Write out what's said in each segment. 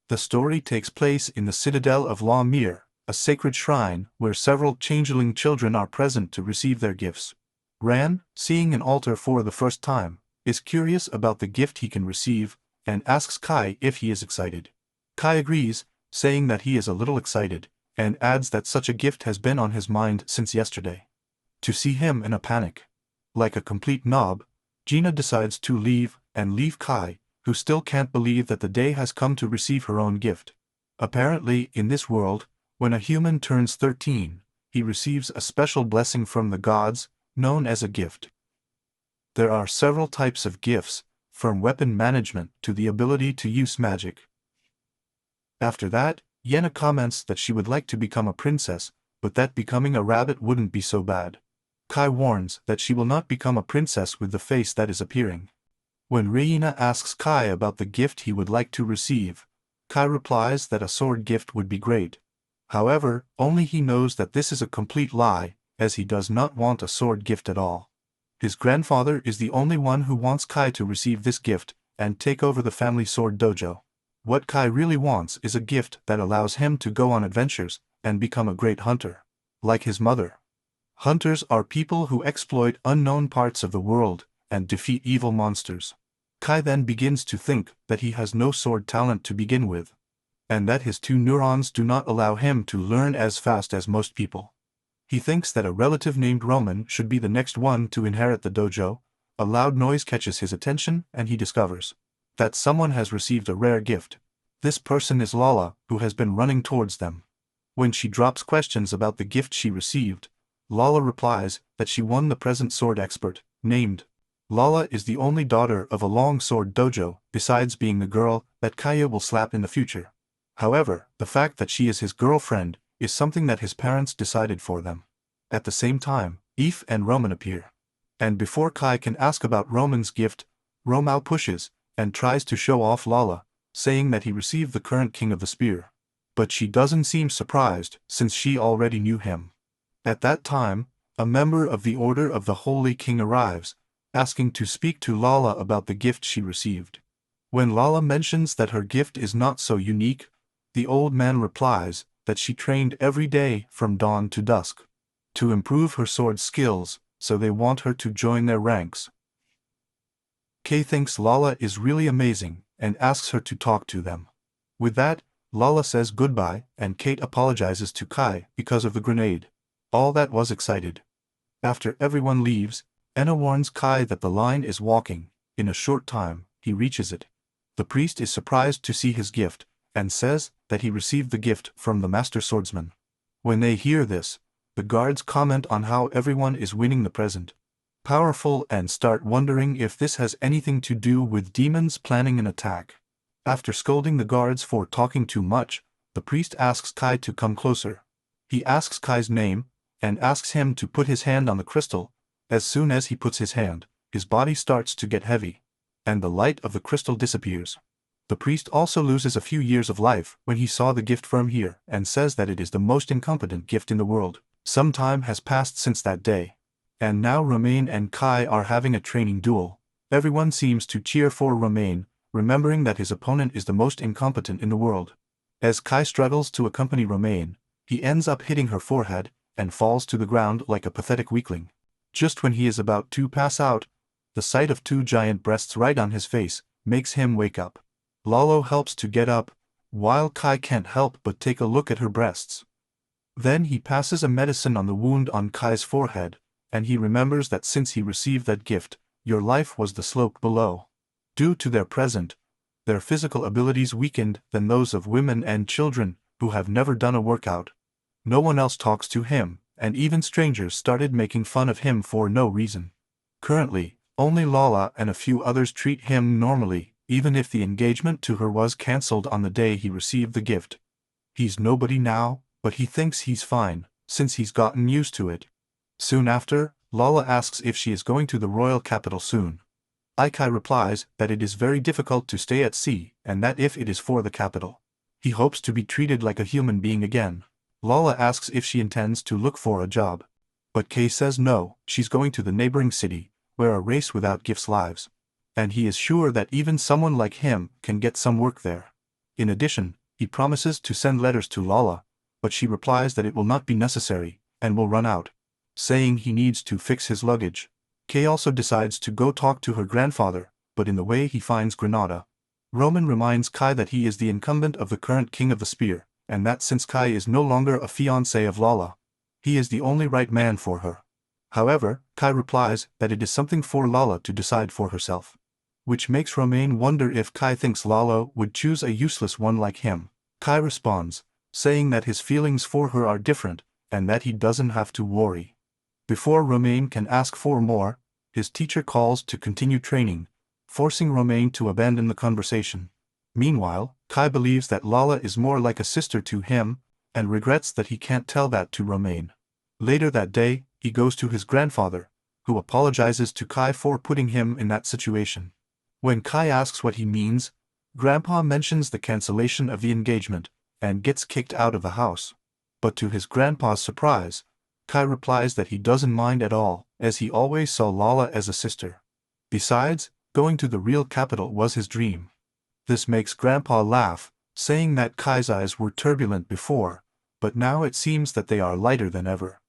The story takes place in the citadel of La Mir, a sacred shrine where several changeling children are present to receive their gifts. Ran, seeing an altar for the first time, is curious about the gift he can receive, and asks Kai if he is excited. Kai agrees, saying that he is a little excited, and adds that such a gift has been on his mind since yesterday. To see him in a panic, like a complete knob, Gina decides to leave Kai, who still can't believe that the day has come to receive her own gift. Apparently, in this world, when a human turns 13, he receives a special blessing from the gods, known as a gift. There are several types of gifts, from weapon management to the ability to use magic. After that, Yena comments that she would like to become a princess, but that becoming a rabbit wouldn't be so bad. Kai warns that she will not become a princess with the face that is appearing. When Reina asks Kai about the gift he would like to receive, Kai replies that a sword gift would be great. However, only he knows that this is a complete lie, as he does not want a sword gift at all. His grandfather is the only one who wants Kai to receive this gift and take over the family sword dojo. What Kai really wants is a gift that allows him to go on adventures and become a great hunter, like his mother. Hunters are people who exploit unknown parts of the world and defeat evil monsters. Kai then begins to think that he has no sword talent to begin with, and that his 2 neurons do not allow him to learn as fast as most people. He thinks that a relative named Roman should be the next one to inherit the dojo. A loud noise catches his attention and he discovers that someone has received a rare gift. This person is Lala, who has been running towards them. When she drops questions about the gift she received, Lala replies that she won the present sword expert, named. Lala is the only daughter of a long sword dojo, besides being the girl that Kaya will slap in the future. However, the fact that she is his girlfriend is something that his parents decided for them. At the same time, Eve and Roman appear. And before Kai can ask about Roman's gift, Romao pushes and tries to show off Lala, saying that he received the current king of the spear. But she doesn't seem surprised since she already knew him. At that time, a member of the Order of the Holy King arrives, asking to speak to Lala about the gift she received. When Lala mentions that her gift is not so unique, the old man replies that she trained every day from dawn to dusk to improve her sword skills, so they want her to join their ranks. Kei thinks Lala is really amazing and asks her to talk to them. With that, Lala says goodbye and Kate apologizes to Kai because of the grenade. All that was excited. After everyone leaves, Enna warns Kai that the line is walking. In a short time, he reaches it. The priest is surprised to see his gift, and says that he received the gift from the master swordsman. When they hear this, the guards comment on how everyone is winning the present. Powerful and start wondering if this has anything to do with demons planning an attack. After scolding the guards for talking too much, the priest asks Kai to come closer. He asks Kai's name, and asks him to put his hand on the crystal. As soon as he puts his hand, his body starts to get heavy, and the light of the crystal disappears. The priest also loses a few years of life when he saw the gift from here and says that it is the most incompetent gift in the world. Some time has passed since that day, and now Romain and Kai are having a training duel. Everyone seems to cheer for Romain, remembering that his opponent is the most incompetent in the world. As Kai struggles to accompany Romain, he ends up hitting her forehead and falls to the ground like a pathetic weakling. Just when he is about to pass out, the sight of 2 giant breasts right on his face makes him wake up. Lalo helps to get up, while Kai can't help but take a look at her breasts. Then he passes a medicine on the wound on Kai's forehead, and he remembers that since he received that gift, your life was the slope below. Due to their physical abilities weakened than those of women and children who have never done a workout. No one else talks to him, and even strangers started making fun of him for no reason. Currently, only Lala and a few others treat him normally, even if the engagement to her was cancelled on the day he received the gift. He's nobody now, but he thinks he's fine, since he's gotten used to it. Soon after, Lala asks if she is going to the royal capital soon. Aikai replies that it is very difficult to stay at sea, and that if it is for the capital, he hopes to be treated like a human being again. Lala asks if she intends to look for a job. But Kei says no, she's going to the neighboring city, where a race without gifts lives. And he is sure that even someone like him can get some work there. In addition, he promises to send letters to Lala, but she replies that it will not be necessary, and will run out, saying he needs to fix his luggage. Kei also decides to go talk to her grandfather, but in the way he finds Granada. Roman reminds Kai that he is the incumbent of the current king of the spear, and that since Kai is no longer a fiancé of Lala, he is the only right man for her. However, Kai replies that it is something for Lala to decide for herself, which makes Romain wonder if Kai thinks Lala would choose a useless one like him. Kai responds, saying that his feelings for her are different, and that he doesn't have to worry. Before Romain can ask for more, his teacher calls to continue training, forcing Romain to abandon the conversation. Meanwhile, Kai believes that Lala is more like a sister to him, and regrets that he can't tell that to Romain. Later that day, he goes to his grandfather, who apologizes to Kai for putting him in that situation. When Kai asks what he means, Grandpa mentions the cancellation of the engagement, and gets kicked out of the house. But to his grandpa's surprise, Kai replies that he doesn't mind at all, as he always saw Lala as a sister. Besides, going to the real capital was his dream. This makes Grandpa laugh, saying that Kai's eyes were turbulent before, but now it seems that they are lighter than ever.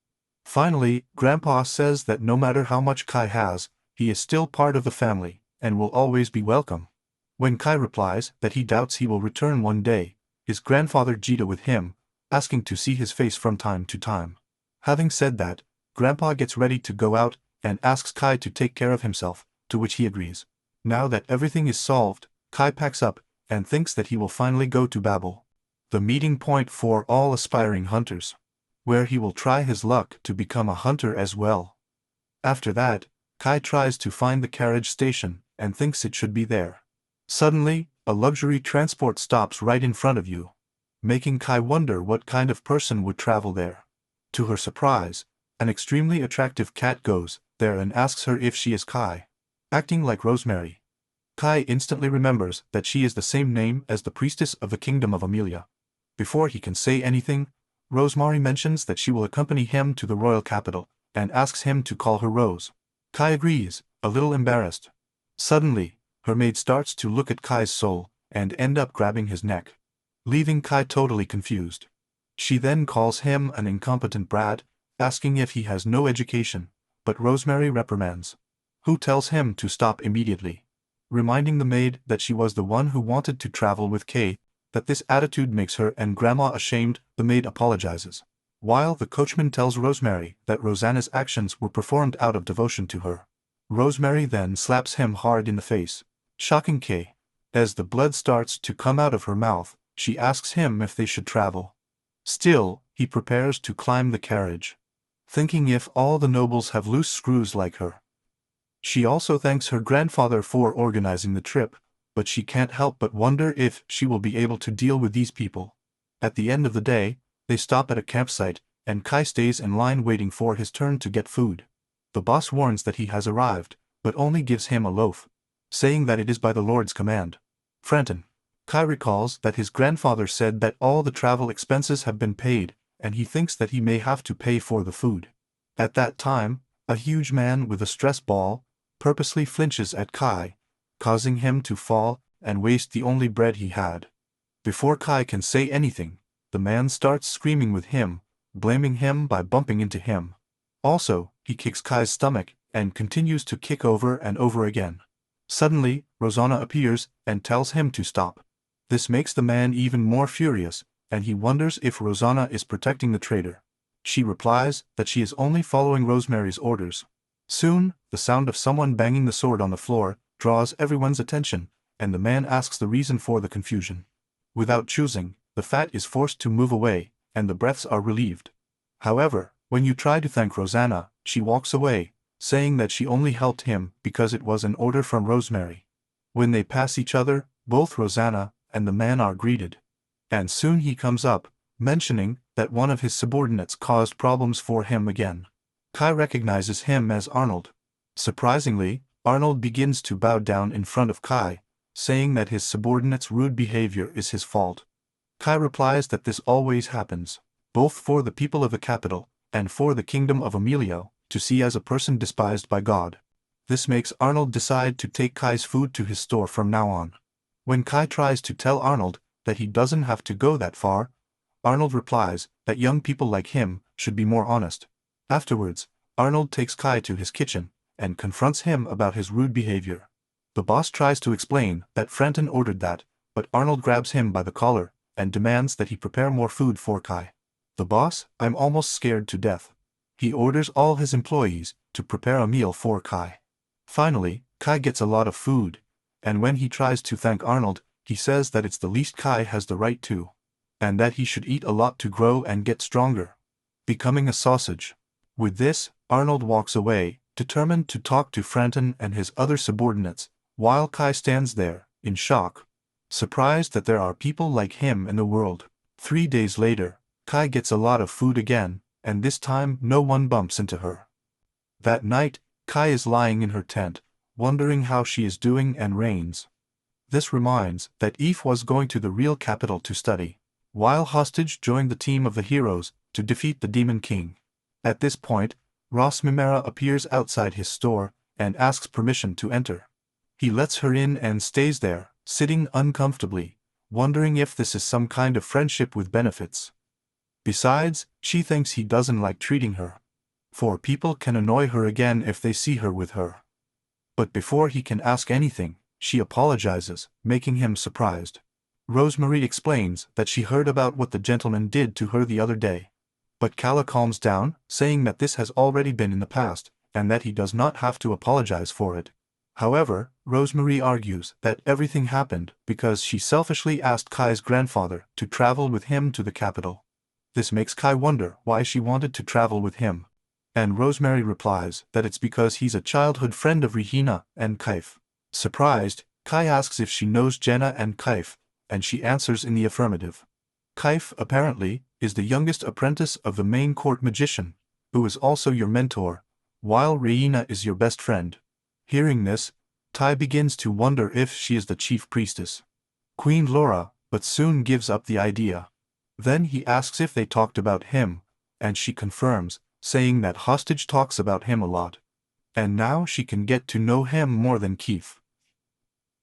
Finally, Grandpa says that no matter how much Kai has, he is still part of the family, and will always be welcome. When Kai replies that he doubts he will return one day, his grandfather GEKOKUJOU with him, asking to see his face from time to time. Having said that, Grandpa gets ready to go out, and asks Kai to take care of himself, to which he agrees. Now that everything is solved, Kai packs up, and thinks that he will finally go to Babel, the meeting point for all aspiring hunters, where he will try his luck to become a hunter as well. After that, Kai tries to find the carriage station, and thinks it should be there. Suddenly, a luxury transport stops right in front of you, making Kai wonder what kind of person would travel there. To her surprise, an extremely attractive cat goes there and asks her if she is Kai. Acting like Rosemary, Kai instantly remembers that she is the same name as the priestess of the kingdom of Amelia. Before he can say anything, Rosemary mentions that she will accompany him to the royal capital, and asks him to call her Rose. Kai agrees, a little embarrassed. Suddenly, her maid starts to look at Kai's soul, and end up grabbing his neck, leaving Kai totally confused. She then calls him an incompetent brat, asking if he has no education, but Rosemary reprimands, who tells him to stop immediately, reminding the maid that she was the one who wanted to travel with Kai, that this attitude makes her and Grandma ashamed. The maid apologizes, while the coachman tells Rosemary that Rosanna's actions were performed out of devotion to her. Rosemary then slaps him hard in the face, shocking Kai. As the blood starts to come out of her mouth, she asks him if they should travel. Still, he prepares to climb the carriage, thinking if all the nobles have loose screws like her. She also thanks her grandfather for organizing the trip, but she can't help but wonder if she will be able to deal with these people. At the end of the day, they stop at a campsite, and Kai stays in line waiting for his turn to get food. The boss warns that he has arrived, but only gives him a loaf, saying that it is by the Lord's command. Franton. Kai recalls that his grandfather said that all the travel expenses have been paid, and he thinks that he may have to pay for the food. At that time, a huge man with a stress ball purposely flinches at Kai, causing him to fall and waste the only bread he had. Before Kai can say anything, the man starts screaming with him, blaming him by bumping into him. Also, he kicks Kai's stomach and continues to kick over and over again. Suddenly, Rosanna appears and tells him to stop. This makes the man even more furious, and he wonders if Rosanna is protecting the traitor. She replies that she is only following Rosemary's orders. Soon, the sound of someone banging the sword on the floor draws everyone's attention, and the man asks the reason for the confusion. Without choosing, the fat is forced to move away, and the breaths are relieved. However, when you try to thank Rosanna, she walks away, saying that she only helped him because it was an order from Rosemary. When they pass each other, both Rosanna and the man are greeted. And soon he comes up, mentioning that one of his subordinates caused problems for him again. Kai recognizes him as Arnold. Surprisingly, Arnold begins to bow down in front of Kai, saying that his subordinate's rude behavior is his fault. Kai replies that this always happens, both for the people of the capital, and for the kingdom of Amelia, to see as a person despised by God. This makes Arnold decide to take Kai's food to his store from now on. When Kai tries to tell Arnold that he doesn't have to go that far. Arnold replies that young people like him should be more honest. Afterwards, Arnold takes Kai to his kitchen and confronts him about his rude behavior. The boss tries to explain that Franton ordered that, but Arnold grabs him by the collar and demands that he prepare more food for Kai. The boss, I'm almost scared to death. He orders all his employees to prepare a meal for Kai. Finally, Kai gets a lot of food, and when he tries to thank Arnold, he says that it's the least Kai has the right to, and that he should eat a lot to grow and get stronger, becoming a sausage. With this, Arnold walks away, determined to talk to Franton and his other subordinates, while Kai stands there, in shock, surprised that there are people like him in the world. 3 days later, Kai gets a lot of food again, and this time no one bumps into her. That night, Kai is lying in her tent, wondering how she is doing and reigns. This reminds that Eve was going to the real capital to study, while Hostage joined the team of the heroes to defeat the Demon King. At this point, Ross Mimera appears outside his store and asks permission to enter. He lets her in and stays there, sitting uncomfortably, wondering if this is some kind of friendship with benefits. Besides, she thinks he doesn't like treating her. For people can annoy her again if they see her with her. But before he can ask anything, she apologizes, making him surprised. Rosemary explains that she heard about what the gentleman did to her the other day. But Kala calms down, saying that this has already been in the past, and that he does not have to apologize for it. However, Rosemary argues that everything happened because she selfishly asked Kai's grandfather to travel with him to the capital. This makes Kai wonder why she wanted to travel with him. And Rosemary replies that it's because he's a childhood friend of Rihina and Kaif. Surprised, Kai asks if she knows Jenna and Kaif, and she answers in the affirmative. Kaif, apparently, is the youngest apprentice of the main court magician, who is also your mentor, while Rihina is your best friend. Hearing this, Tai begins to wonder if she is the chief priestess, Queen Laura, but soon gives up the idea. Then he asks if they talked about him, and she confirms, saying that Hostage talks about him a lot. And now she can get to know him more than Keith.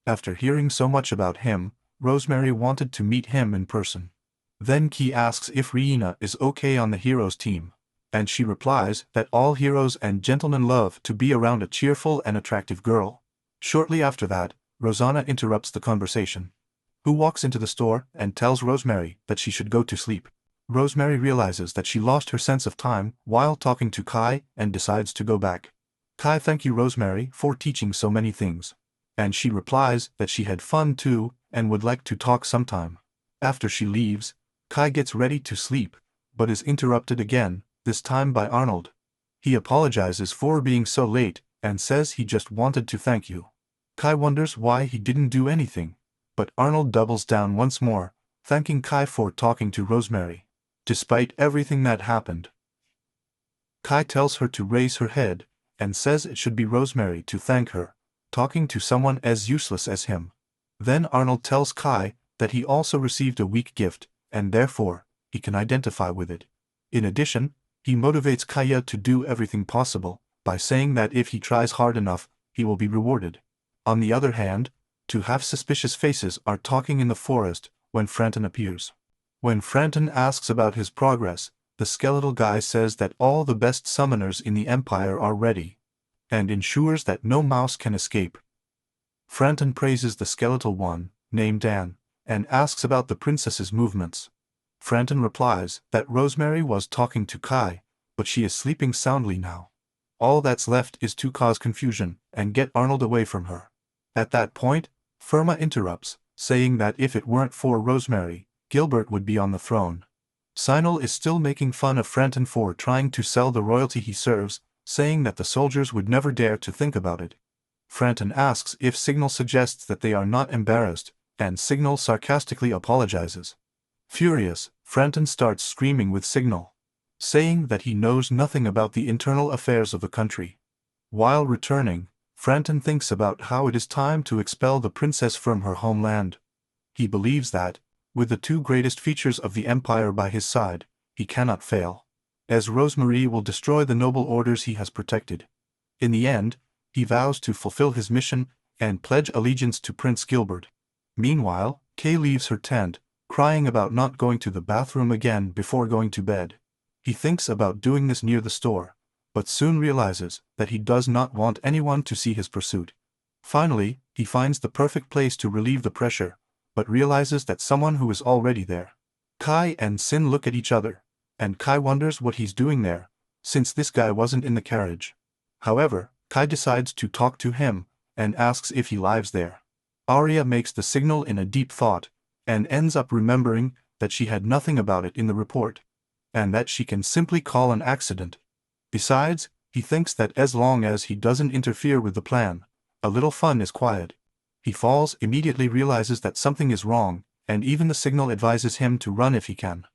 After hearing so much about him, Rosemary wanted to meet him in person. Then Key asks if Rihina is okay on the heroes team, and she replies that all heroes and gentlemen love to be around a cheerful and attractive girl. Shortly after that, Rosanna interrupts the conversation, who walks into the store and tells Rosemary that she should go to sleep. Rosemary realizes that she lost her sense of time while talking to Kai and decides to go back. Kai thank you Rosemary for teaching so many things. And she replies that she had fun too and would like to talk sometime. After she leaves, Kai gets ready to sleep, but is interrupted again, this time by Arnold. He apologizes for being so late and says he just wanted to thank you. Kai wonders why he didn't do anything, but Arnold doubles down once more, thanking Kai for talking to Rosemary. Despite everything that happened, Kai tells her to raise her head and says it should be Rosemary to thank her, talking to someone as useless as him. Then Arnold tells Kai that he also received a weak gift, and therefore, he can identify with it. In addition, he motivates Kaya to do everything possible, by saying that if he tries hard enough, he will be rewarded. On the other hand, two half-suspicious faces are talking in the forest when Franton appears. When Franton asks about his progress, the skeletal guy says that all the best summoners in the Empire are ready, and ensures that no mouse can escape. Franton praises the skeletal one, named Dan, and asks about the princess's movements. Franton replies that Rosemary was talking to Kai, but she is sleeping soundly now. All that's left is to cause confusion and get Arnold away from her. At that point, Firma interrupts, saying that if it weren't for Rosemary, Gilbert would be on the throne. Sinal is still making fun of Franton for trying to sell the royalty he serves, saying that the soldiers would never dare to think about it. Franton asks if Signal suggests that they are not embarrassed, and Signal sarcastically apologizes. Furious, Franton starts screaming with Signal, saying that he knows nothing about the internal affairs of the country. While returning, Franton thinks about how it is time to expel the princess from her homeland. He believes that, with the two greatest features of the Empire by his side, he cannot fail, as Rosemary will destroy the noble orders he has protected. In the end, he vows to fulfill his mission and pledge allegiance to Prince Gilbert. Meanwhile, Kay leaves her tent, crying about not going to the bathroom again before going to bed. He thinks about doing this near the store, but soon realizes that he does not want anyone to see his pursuit. Finally, he finds the perfect place to relieve the pressure, but realizes that someone who is already there. Kai and Sin look at each other, and Kai wonders what he's doing there, since this guy wasn't in the carriage. However, Kai decides to talk to him, and asks if he lives there. Arya makes the signal in a deep thought, and ends up remembering that she had nothing about it in the report, and that she can simply call an accident. Besides, he thinks that as long as he doesn't interfere with the plan, a little fun is quiet. He falls, immediately realizes that something is wrong, and even the signal advises him to run if he can.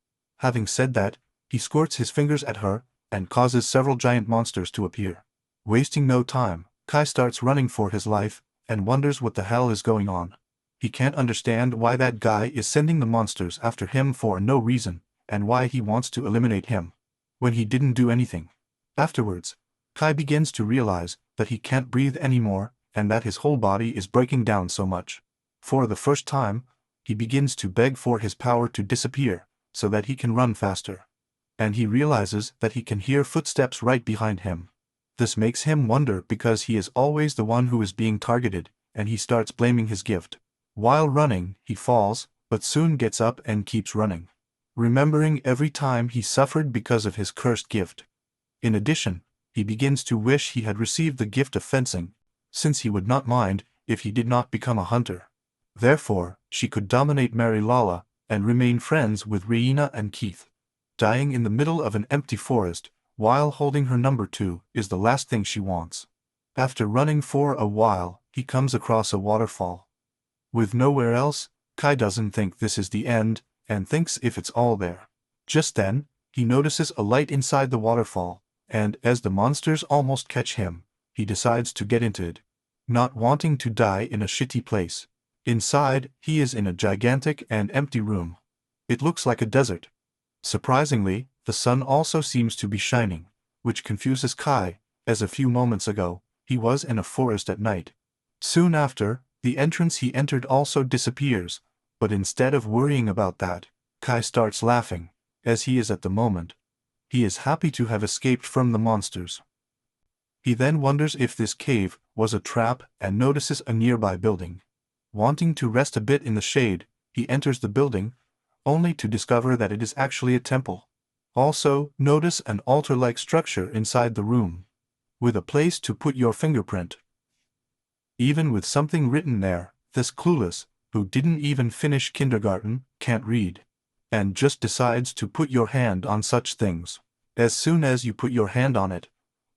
Having said that, he squirts his fingers at her, and causes several giant monsters to appear. Wasting no time, Kai starts running for his life, and wonders what the hell is going on. He can't understand why that guy is sending the monsters after him for no reason, and why he wants to eliminate him, when he didn't do anything. Afterwards, Kai begins to realize that he can't breathe anymore, and that his whole body is breaking down so much. For the first time, he begins to beg for his power to disappear, so that he can run faster. And he realizes that he can hear footsteps right behind him. This makes him wonder because he is always the one who is being targeted, and he starts blaming his gift. While running, he falls, but soon gets up and keeps running, remembering every time he suffered because of his cursed gift. In addition, he begins to wish he had received the gift of fencing, since he would not mind if he did not become a hunter. Therefore, she could dominate Mary Lala, and remain friends with Reina and Keith. Dying in the middle of an empty forest, while holding her number 2, is the last thing she wants. After running for a while, he comes across a waterfall. With nowhere else, Kai doesn't think this is the end, and thinks if it's all there. Just then, he notices a light inside the waterfall, and as the monsters almost catch him, he decides to get into it, not wanting to die in a shitty place. Inside, he is in a gigantic and empty room. It looks like a desert. Surprisingly, the sun also seems to be shining, which confuses Kai, as a few moments ago, he was in a forest at night. Soon after, the entrance he entered also disappears, but instead of worrying about that, Kai starts laughing, as he is at the moment. He is happy to have escaped from the monsters. He then wonders if this cave was a trap and notices a nearby building. Wanting to rest a bit in the shade, he enters the building, only to discover that it is actually a temple. Also, notice an altar-like structure inside the room, with a place to put your fingerprint. Even with something written there, this clueless, who didn't even finish kindergarten, can't read, and just decides to put your hand on such things. As soon as you put your hand on it,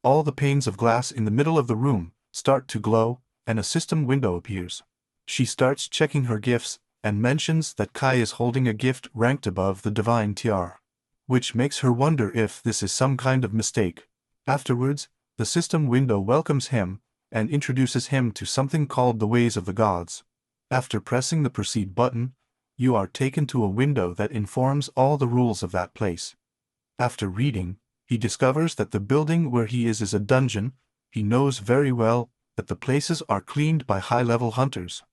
all the panes of glass in the middle of the room start to glow, and a system window appears. She starts checking her gifts, and mentions that Kai is holding a gift ranked above the divine tiara, which makes her wonder if this is some kind of mistake. Afterwards, the system window welcomes him, and introduces him to something called the Ways of the Gods. After pressing the Proceed button, you are taken to a window that informs all the rules of that place. After reading, he discovers that the building where he is a dungeon. He knows very well that the places are cleaned by high-level hunters.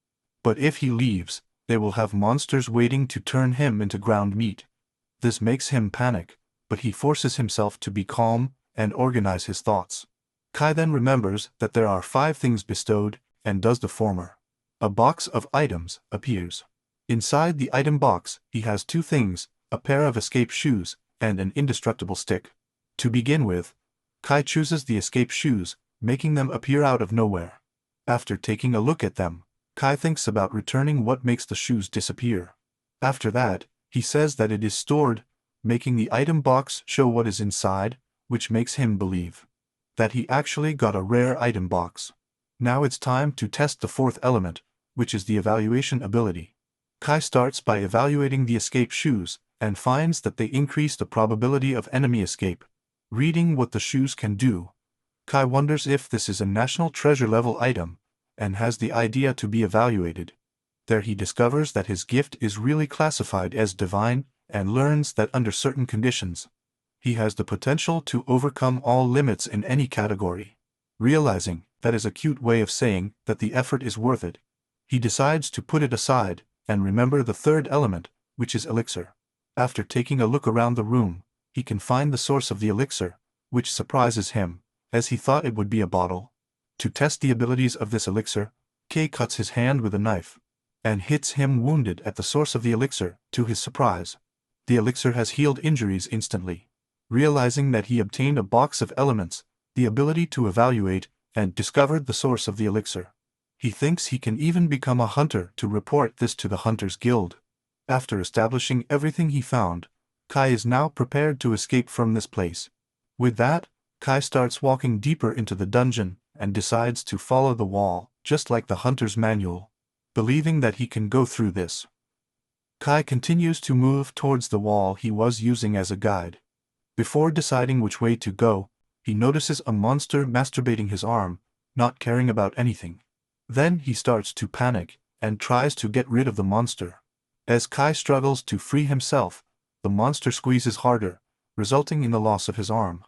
But if he leaves, they will have monsters waiting to turn him into ground meat. This makes him panic, but he forces himself to be calm and organize his thoughts. Kai then remembers that there are 5 things bestowed, and does the former. A box of items appears. Inside the item box, he has 2 things, a pair of escape shoes, and an indestructible stick. To begin with, Kai chooses the escape shoes, making them appear out of nowhere. After taking a look at them, Kai thinks about returning what makes the shoes disappear. After that, he says that it is stored, making the item box show what is inside, which makes him believe that he actually got a rare item box. Now it's time to test the 4th element, which is the evaluation ability. Kai starts by evaluating the escape shoes, and finds that they increase the probability of enemy escape. Reading what the shoes can do, Kai wonders if this is a national treasure level item, and has the idea to be evaluated. There he discovers that his gift is really classified as divine, and learns that under certain conditions, he has the potential to overcome all limits in any category. Realizing that is a cute way of saying that the effort is worth it, he decides to put it aside, and remember the 3rd element, which is elixir. After taking a look around the room, he can find the source of the elixir, which surprises him, as he thought it would be a bottle. To test the abilities of this elixir, Kei cuts his hand with a knife, and hits him wounded at the source of the elixir. To his surprise, the elixir has healed injuries instantly. Realizing that he obtained a box of elements, the ability to evaluate, and discovered the source of the elixir. He thinks he can even become a hunter to report this to the Hunters Guild. After establishing everything he found, Kai is now prepared to escape from this place. With that, Kai starts walking deeper into the dungeon and decides to follow the wall, just like the Hunter's manual, believing that he can go through this. Kai continues to move towards the wall he was using as a guide. Before deciding which way to go, he notices a monster masturbating his arm, not caring about anything. Then he starts to panic and tries to get rid of the monster. As Kai struggles to free himself, the monster squeezes harder, resulting in the loss of his arm.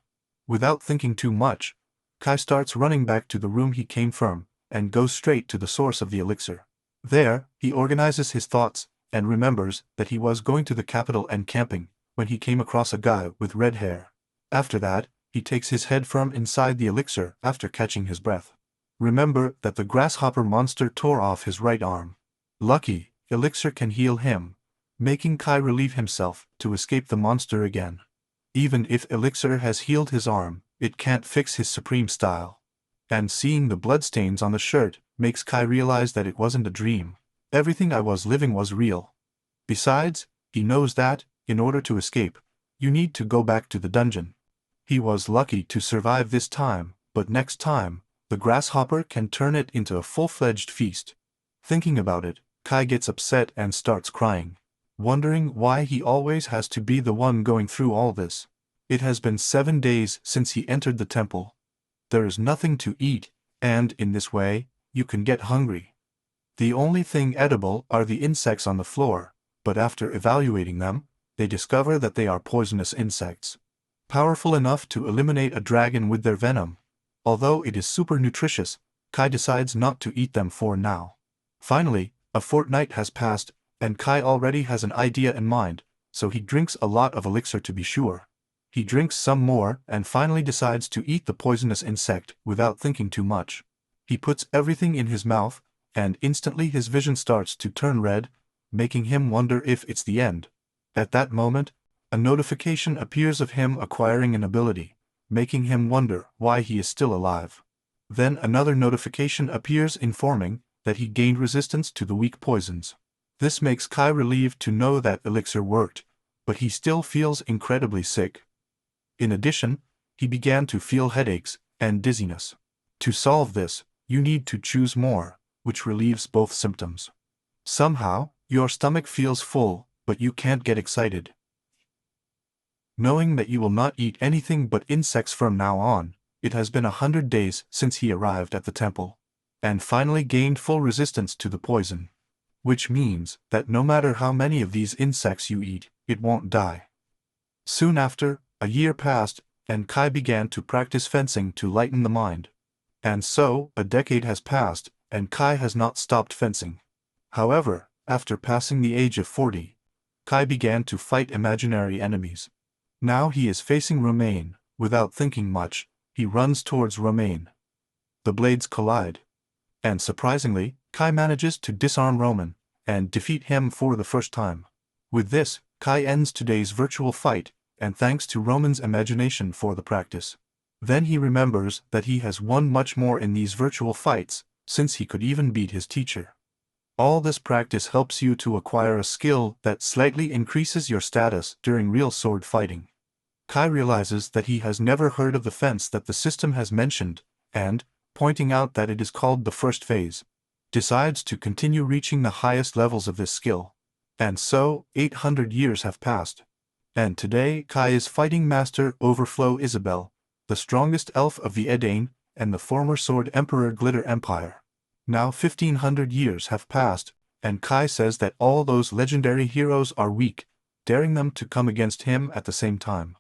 Without thinking too much, Kai starts running back to the room he came from and goes straight to the source of the elixir. There, he organizes his thoughts and remembers that he was going to the capital and camping when he came across a guy with red hair. After that, he takes his head from inside the elixir after catching his breath. Remember that the grasshopper monster tore off his right arm. Lucky, elixir can heal him, making Kai relieve himself to escape the monster again. Even if elixir has healed his arm, it can't fix his supreme style. And seeing the bloodstains on the shirt makes Kai realize that it wasn't a dream. Everything I was living was real. Besides, he knows that, in order to escape, you need to go back to the dungeon. He was lucky to survive this time, but next time, the grasshopper can turn it into a full-fledged feast. Thinking about it, Kai gets upset and starts crying, wondering why he always has to be the one going through all this. It has been 7 days since he entered the temple. There is nothing to eat, and in this way, you can get hungry. The only thing edible are the insects on the floor, but after evaluating them, they discover that they are poisonous insects, powerful enough to eliminate a dragon with their venom. Although it is super nutritious, Kai decides not to eat them for now. Finally, a fortnight has passed, and Kai already has an idea in mind, so he drinks a lot of elixir to be sure. He drinks some more and finally decides to eat the poisonous insect without thinking too much. He puts everything in his mouth, and instantly his vision starts to turn red, making him wonder if it's the end. At that moment, a notification appears of him acquiring an ability, making him wonder why he is still alive. Then another notification appears informing that he gained resistance to the weak poisons. This makes Kai relieved to know that elixir worked, but he still feels incredibly sick. In addition, he began to feel headaches and dizziness. To solve this, you need to choose more, which relieves both symptoms. Somehow, your stomach feels full, but you can't get excited. Knowing that you will not eat anything but insects from now on, it has been 100 days since he arrived at the temple, and finally gained full resistance to the poison. Which means that no matter how many of these insects you eat, it won't die. Soon after, a year passed, and Kai began to practice fencing to lighten the mind. And so, a decade has passed, and Kai has not stopped fencing. However, after passing the age of 40, Kai began to fight imaginary enemies. Now he is facing Romain. Without thinking much, he runs towards Romain. The blades collide. And surprisingly, Kai manages to disarm Roman and defeat him for the first time. With this, Kai ends today's virtual fight, and thanks to Roman's imagination for the practice. Then he remembers that he has won much more in these virtual fights, since he could even beat his teacher. All this practice helps you to acquire a skill that slightly increases your status during real sword fighting. Kai realizes that he has never heard of the fence that the system has mentioned, and, pointing out that it is called the first phase, decides to continue reaching the highest levels of this skill. And so, 800 years have passed. And today Kai is fighting Master Overflow Isabel, the strongest elf of the Edain, and the former Sword Emperor Glitter Empire. Now 1500 years have passed, and Kai says that all those legendary heroes are weak, daring them to come against him at the same time.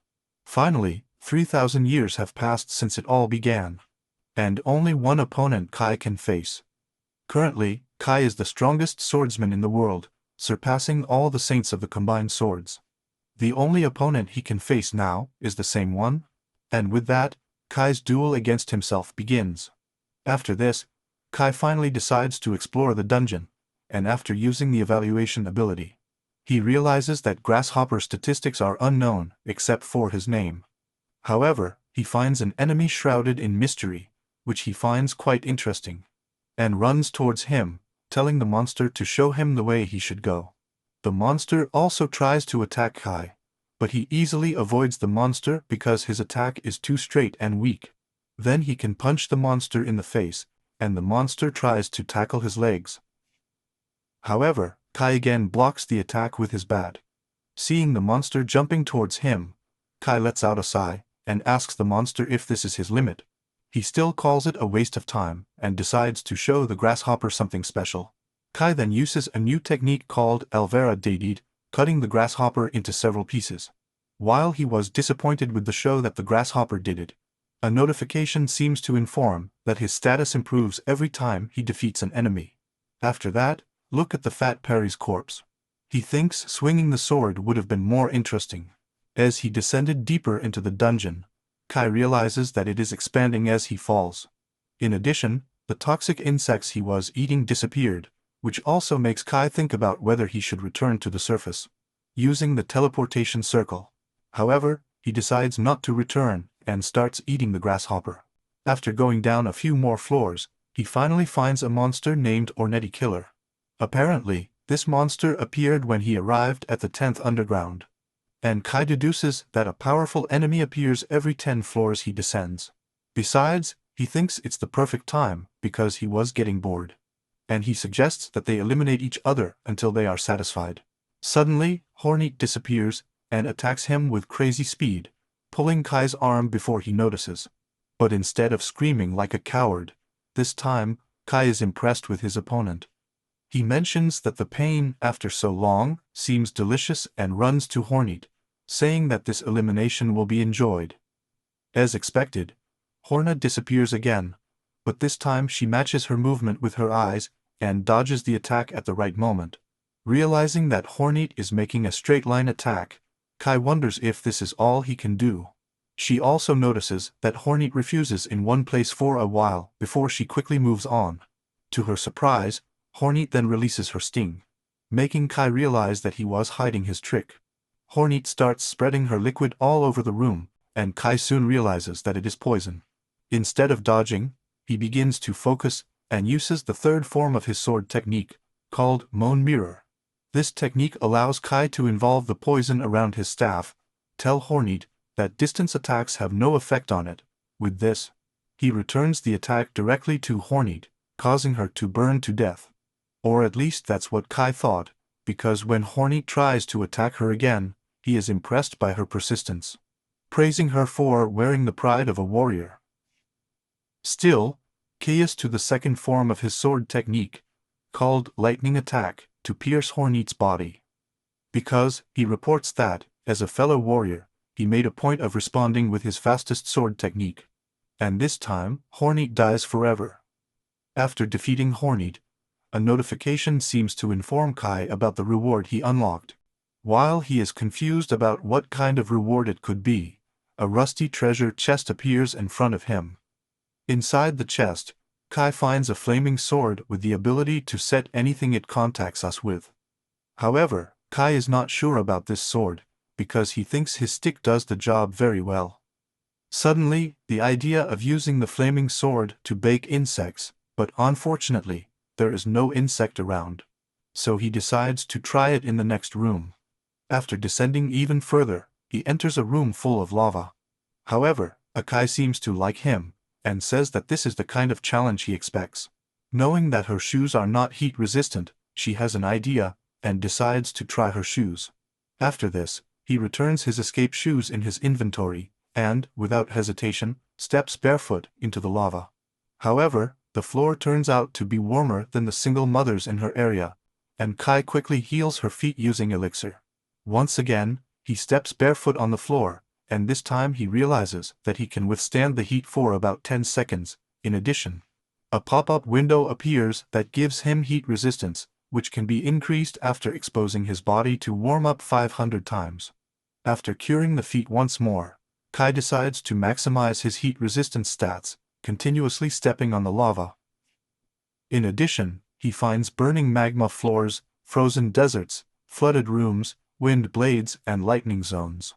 Finally, 3000 years have passed since it all began. And only one opponent Kai can face. Currently, Kai is the strongest swordsman in the world, surpassing all the saints of the combined swords. The only opponent he can face now is the same one, and with that, Kai's duel against himself begins. After this, Kai finally decides to explore the dungeon, and after using the evaluation ability, he realizes that Grasshopper's statistics are unknown except for his name. However, he finds an enemy shrouded in mystery, which he finds quite interesting, and runs towards him, telling the monster to show him the way he should go. The monster also tries to attack Kai, but he easily avoids the monster because his attack is too straight and weak. Then he can punch the monster in the face, and the monster tries to tackle his legs. However, Kai again blocks the attack with his bat. Seeing the monster jumping towards him, Kai lets out a sigh, and asks the monster if this is his limit. He still calls it a waste of time, and decides to show the grasshopper something special. Kai then uses a new technique called Alvera Dedid, cutting the grasshopper into several pieces. While he was disappointed with the show that the grasshopper did it, a notification seems to inform that his status improves every time he defeats an enemy. After that, look at the fat Perry's corpse. He thinks swinging the sword would have been more interesting. As he descended deeper into the dungeon, Kai realizes that it is expanding as he falls. In addition, the toxic insects he was eating disappeared, which also makes Kai think about whether he should return to the surface, using the teleportation circle. However, he decides not to return, and starts eating the grasshopper. After going down a few more floors, he finally finds a monster named Ornetti Killer. Apparently, this monster appeared when he arrived at the 10th underground, and Kai deduces that a powerful enemy appears every 10 floors he descends. Besides, he thinks it's the perfect time because he was getting bored, and he suggests that they eliminate each other until they are satisfied. Suddenly, Horneat disappears and attacks him with crazy speed, pulling Kai's arm before he notices. But instead of screaming like a coward, this time, Kai is impressed with his opponent. He mentions that the pain after so long seems delicious and runs to Horneat, saying that this elimination will be enjoyed. As expected, Horna disappears again, but this time she matches her movement with her eyes and dodges the attack at the right moment. Realizing that Horneat is making a straight-line attack, Kai wonders if this is all he can do. She also notices that Horneat refuses in one place for a while before she quickly moves on. To her surprise, Horneat then releases her sting, making Kai realize that he was hiding his trick. Horneat starts spreading her liquid all over the room, and Kai soon realizes that it is poison. Instead of dodging, he begins to focus and uses the third form of his sword technique, called Moan Mirror. This technique allows Kai to involve the poison around his staff, tell Horneat that distance attacks have no effect on it. With this, he returns the attack directly to Horneat, causing her to burn to death. Or at least that's what Kai thought, because when Horneat tries to attack her again, he is impressed by her persistence, praising her for wearing the pride of a warrior. Still, Chaos to the second form of his sword technique, called Lightning Attack, to pierce Horneat's body. Because, he reports that, as a fellow warrior, he made a point of responding with his fastest sword technique. And this time, Horneat dies forever. After defeating Horneat, a notification seems to inform Kai about the reward he unlocked. While he is confused about what kind of reward it could be, a rusty treasure chest appears in front of him. Inside the chest, Kai finds a flaming sword with the ability to set anything it contacts us with. However, Kai is not sure about this sword, because he thinks his stick does the job very well. Suddenly, the idea of using the flaming sword to bake insects, but unfortunately, there is no insect around. So he decides to try it in the next room. After descending even further, he enters a room full of lava. However, Akai seems to like him, and says that this is the kind of challenge he expects. Knowing that her shoes are not heat-resistant, she has an idea, and decides to try her shoes. After this, he returns his escape shoes in his inventory, and, without hesitation, steps barefoot into the lava. However, the floor turns out to be warmer than the single mothers in her area, and Kai quickly heals her feet using elixir. Once again, he steps barefoot on the floor, and this time he realizes that he can withstand the heat for about 10 seconds. In addition, a pop-up window appears that gives him heat resistance, which can be increased after exposing his body to warm up 500 times. After curing the feat once more, Kai decides to maximize his heat resistance stats, continuously stepping on the lava. In addition, he finds burning magma floors, frozen deserts, flooded rooms, wind blades, and lightning zones.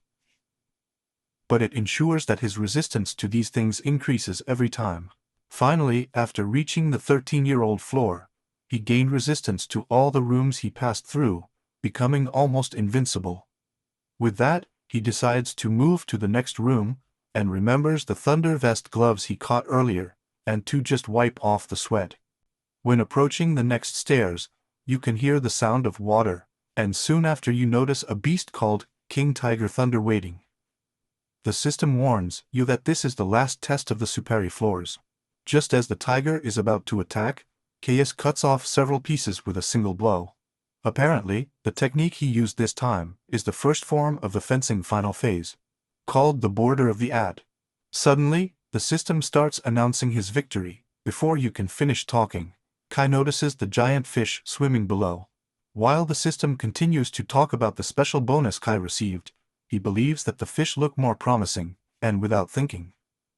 But it ensures that his resistance to these things increases every time. Finally, after reaching the 13-year-old floor, he gained resistance to all the rooms he passed through, becoming almost invincible. With that, he decides to move to the next room, and remembers the thunder vest gloves he caught earlier, and to just wipe off the sweat. When approaching the next stairs, you can hear the sound of water, and soon after you notice a beast called King Tiger Thunder waiting. The system warns you that this is the last test of the superi floors. Just as the tiger is about to attack, KS cuts off several pieces with a single blow. Apparently, the technique he used this time is the first form of the fencing final phase, called the border of the ad. Suddenly, the system starts announcing his victory. Before you can finish talking, Kai notices the giant fish swimming below. While the system continues to talk about the special bonus Kai received, he believes that the fish look more promising, and without thinking,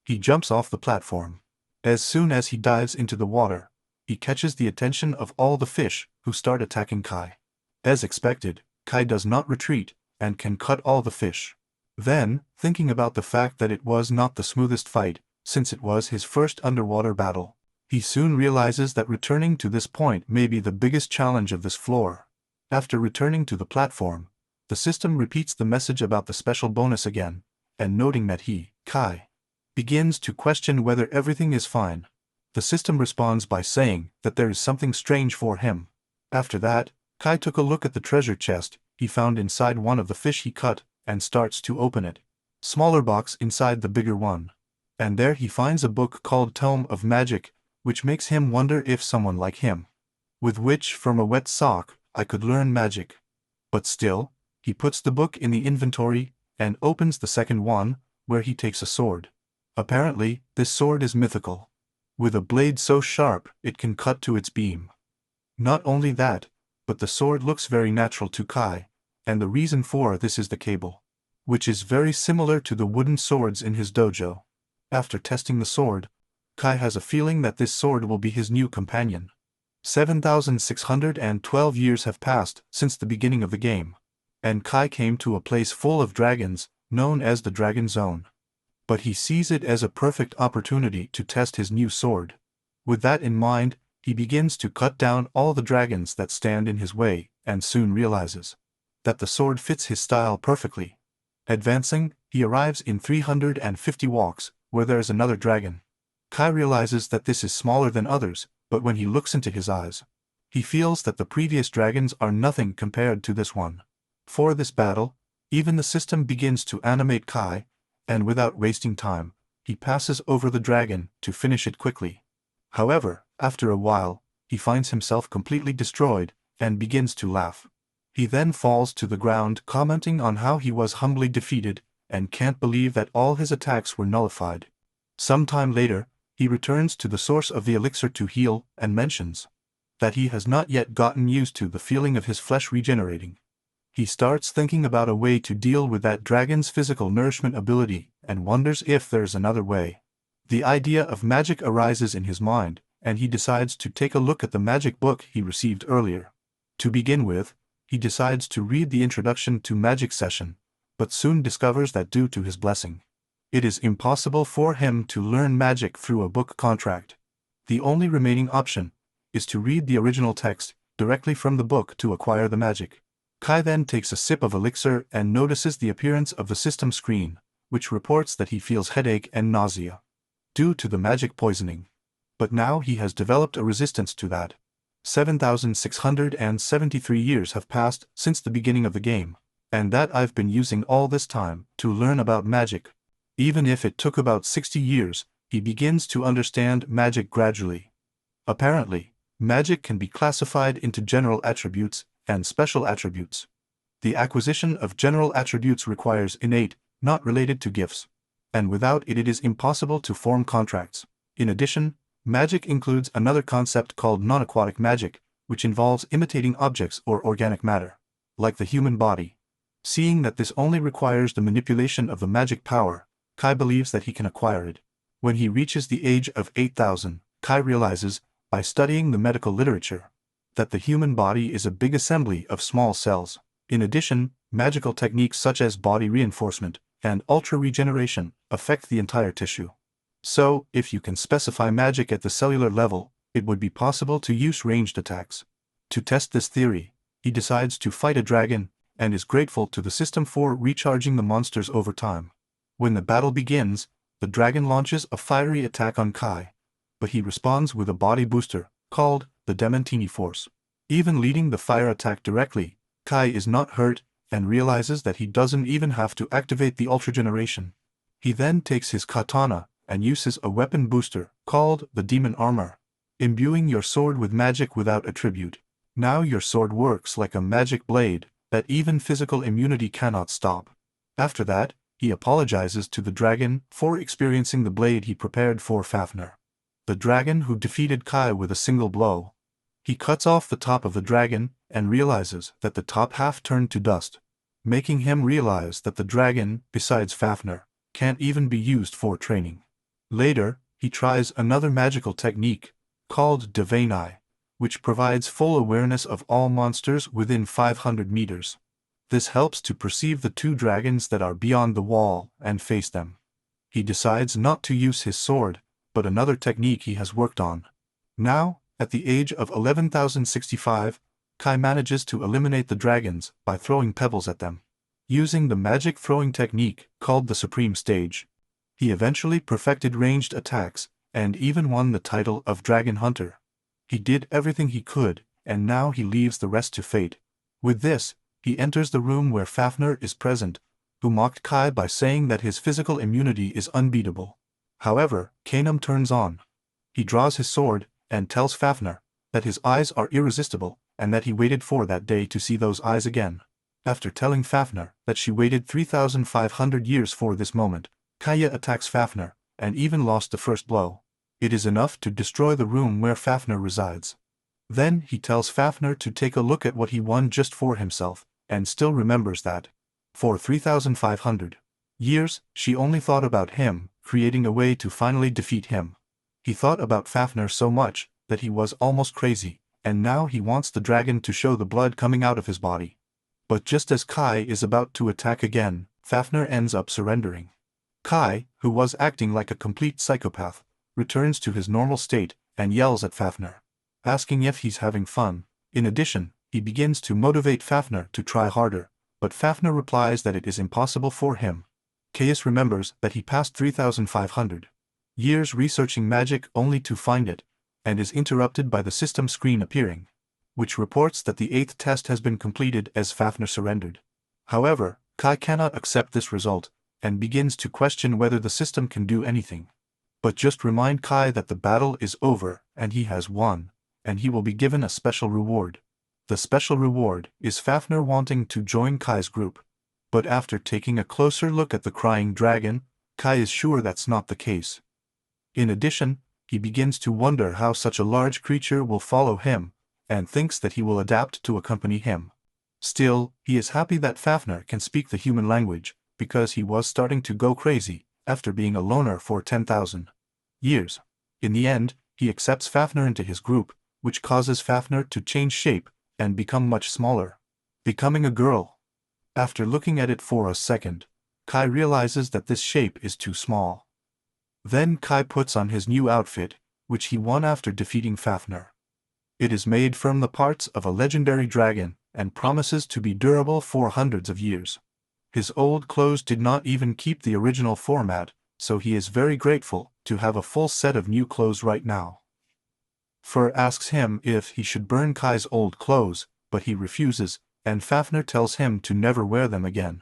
he jumps off the platform. As soon as he dives into the water, he catches the attention of all the fish, who start attacking Kai. As expected, Kai does not retreat, and can cut all the fish. Then, thinking about the fact that it was not the smoothest fight, since it was his first underwater battle, he soon realizes that returning to this point may be the biggest challenge of this floor. After returning to the platform, the system repeats the message about the special bonus again, and noting that he, Kai, begins to question whether everything is fine. The system responds by saying that there is something strange for him. After that, Kai took a look at the treasure chest he found inside one of the fish he cut, and starts to open it. Smaller box inside the bigger one. And there he finds a book called Tome of Magic, which makes him wonder if someone like him, with which from a wet sock, I could learn magic. But still, he puts the book in the inventory, and opens the second one, where he takes a sword. Apparently, this sword is mythical, with a blade so sharp it can cut to its beam. Not only that, but the sword looks very natural to Kai, and the reason for this is the cable, which is very similar to the wooden swords in his dojo. After testing the sword, Kai has a feeling that this sword will be his new companion. 7,612 years have passed since the beginning of the game, and Kai came to a place full of dragons, known as the Dragon Zone. But he sees it as a perfect opportunity to test his new sword. With that in mind, he begins to cut down all the dragons that stand in his way, and soon realizes that the sword fits his style perfectly. Advancing, he arrives in 350 walks, where there is another dragon. Kai realizes that this is smaller than others, but when he looks into his eyes, he feels that the previous dragons are nothing compared to this one. For this battle, even the system begins to animate Kai, and without wasting time, he passes over the dragon to finish it quickly. However, after a while, he finds himself completely destroyed, and begins to laugh. He then falls to the ground, commenting on how he was humbly defeated, and can't believe that all his attacks were nullified. Sometime later, he returns to the source of the elixir to heal, and mentions that he has not yet gotten used to the feeling of his flesh regenerating. He starts thinking about a way to deal with that dragon's physical nourishment ability, and wonders if there's another way. The idea of magic arises in his mind, and he decides to take a look at the magic book he received earlier. To begin with, he decides to read the introduction to magic session, but soon discovers that due to his blessing, it is impossible for him to learn magic through a book contract. The only remaining option is to read the original text directly from the book to acquire the magic. Kai then takes a sip of elixir and notices the appearance of the system screen, which reports that he feels headache and nausea due to the magic poisoning. But now he has developed a resistance to that. 7,673 years have passed since the beginning of the game, and that I've been using all this time to learn about magic. Even if it took about 60 years, he begins to understand magic gradually. Apparently, magic can be classified into general attributes and special attributes. The acquisition of general attributes requires innate, not related to gifts, and without it is impossible to form contracts. In addition, magic includes another concept called non-aquatic magic, which involves imitating objects or organic matter, like the human body. Seeing that this only requires the manipulation of the magic power, Kai believes that he can acquire it. When he reaches the age of 8,000, Kai realizes, by studying the medical literature, that the human body is a big assembly of small cells. In addition, magical techniques such as body reinforcement and ultra-regeneration affect the entire tissue. So, if you can specify magic at the cellular level, it would be possible to use ranged attacks. To test this theory, he decides to fight a dragon, and is grateful to the system for recharging the monsters over time. When the battle begins, the dragon launches a fiery attack on Kai, but he responds with a body booster, called the Dementini Force. Even leading the fire attack directly, Kai is not hurt, and realizes that he doesn't even have to activate the Ultra Generation. He then takes his katana, and uses a weapon booster, called the Demon Armor, imbuing your sword with magic without attribute. Now your sword works like a magic blade that even physical immunity cannot stop. After that, he apologizes to the dragon for experiencing the blade he prepared for Fafnir, the dragon who defeated Kai with a single blow. He cuts off the top of the dragon, and realizes that the top half turned to dust, making him realize that the dragon, besides Fafnir, can't even be used for training. Later, he tries another magical technique, called Divine Eye, which provides full awareness of all monsters within 500 meters. This helps to perceive the two dragons that are beyond the wall and face them. He decides not to use his sword, but another technique he has worked on. Now, at the age of 11,065, Kai manages to eliminate the dragons by throwing pebbles at them. Using the magic throwing technique called the Supreme Stage, he eventually perfected ranged attacks, and even won the title of Dragon Hunter. He did everything he could, and now he leaves the rest to fate. With this, he enters the room where Fafnir is present, who mocked Kai by saying that his physical immunity is unbeatable. However, Kainam turns on. He draws his sword, and tells Fafnir that his eyes are irresistible, and that he waited for that day to see those eyes again. After telling Fafnir that she waited 3,500 years for this moment, Kaya attacks Fafnir, and even lost the first blow. It is enough to destroy the room where Fafnir resides. Then he tells Fafnir to take a look at what he won just for himself, and still remembers that, for 3,500 years, she only thought about him, creating a way to finally defeat him. He thought about Fafnir so much that he was almost crazy, and now he wants the dragon to show the blood coming out of his body. But just as Kai is about to attack again, Fafnir ends up surrendering. Kai, who was acting like a complete psychopath, returns to his normal state and yells at Fafnir, asking if he's having fun. In addition, he begins to motivate Fafnir to try harder, but Fafnir replies that it is impossible for him. Caius remembers that he passed 3,500 years researching magic only to find it, and is interrupted by the system screen appearing, which reports that the 8th test has been completed as Fafnir surrendered. However, Kai cannot accept this result, and begins to question whether the system can do anything. But just remind Kai that the battle is over and he has won, and he will be given a special reward. The special reward is Fafnir wanting to join Kai's group. But after taking a closer look at the crying dragon, Kai is sure that's not the case. In addition, he begins to wonder how such a large creature will follow him, and thinks that he will adapt to accompany him. Still, he is happy that Fafnir can speak the human language, because he was starting to go crazy after being a loner for 10,000 years. In the end, he accepts Fafnir into his group, which causes Fafnir to change shape and become much smaller, becoming a girl. After looking at it for a second, Kai realizes that this shape is too small. Then Kai puts on his new outfit, which he won after defeating Fafnir. It is made from the parts of a legendary dragon and promises to be durable for hundreds of years. His old clothes did not even keep the original format, so he is very grateful to have a full set of new clothes right now. Fur asks him if he should burn Kai's old clothes, but he refuses, and Fafnir tells him to never wear them again,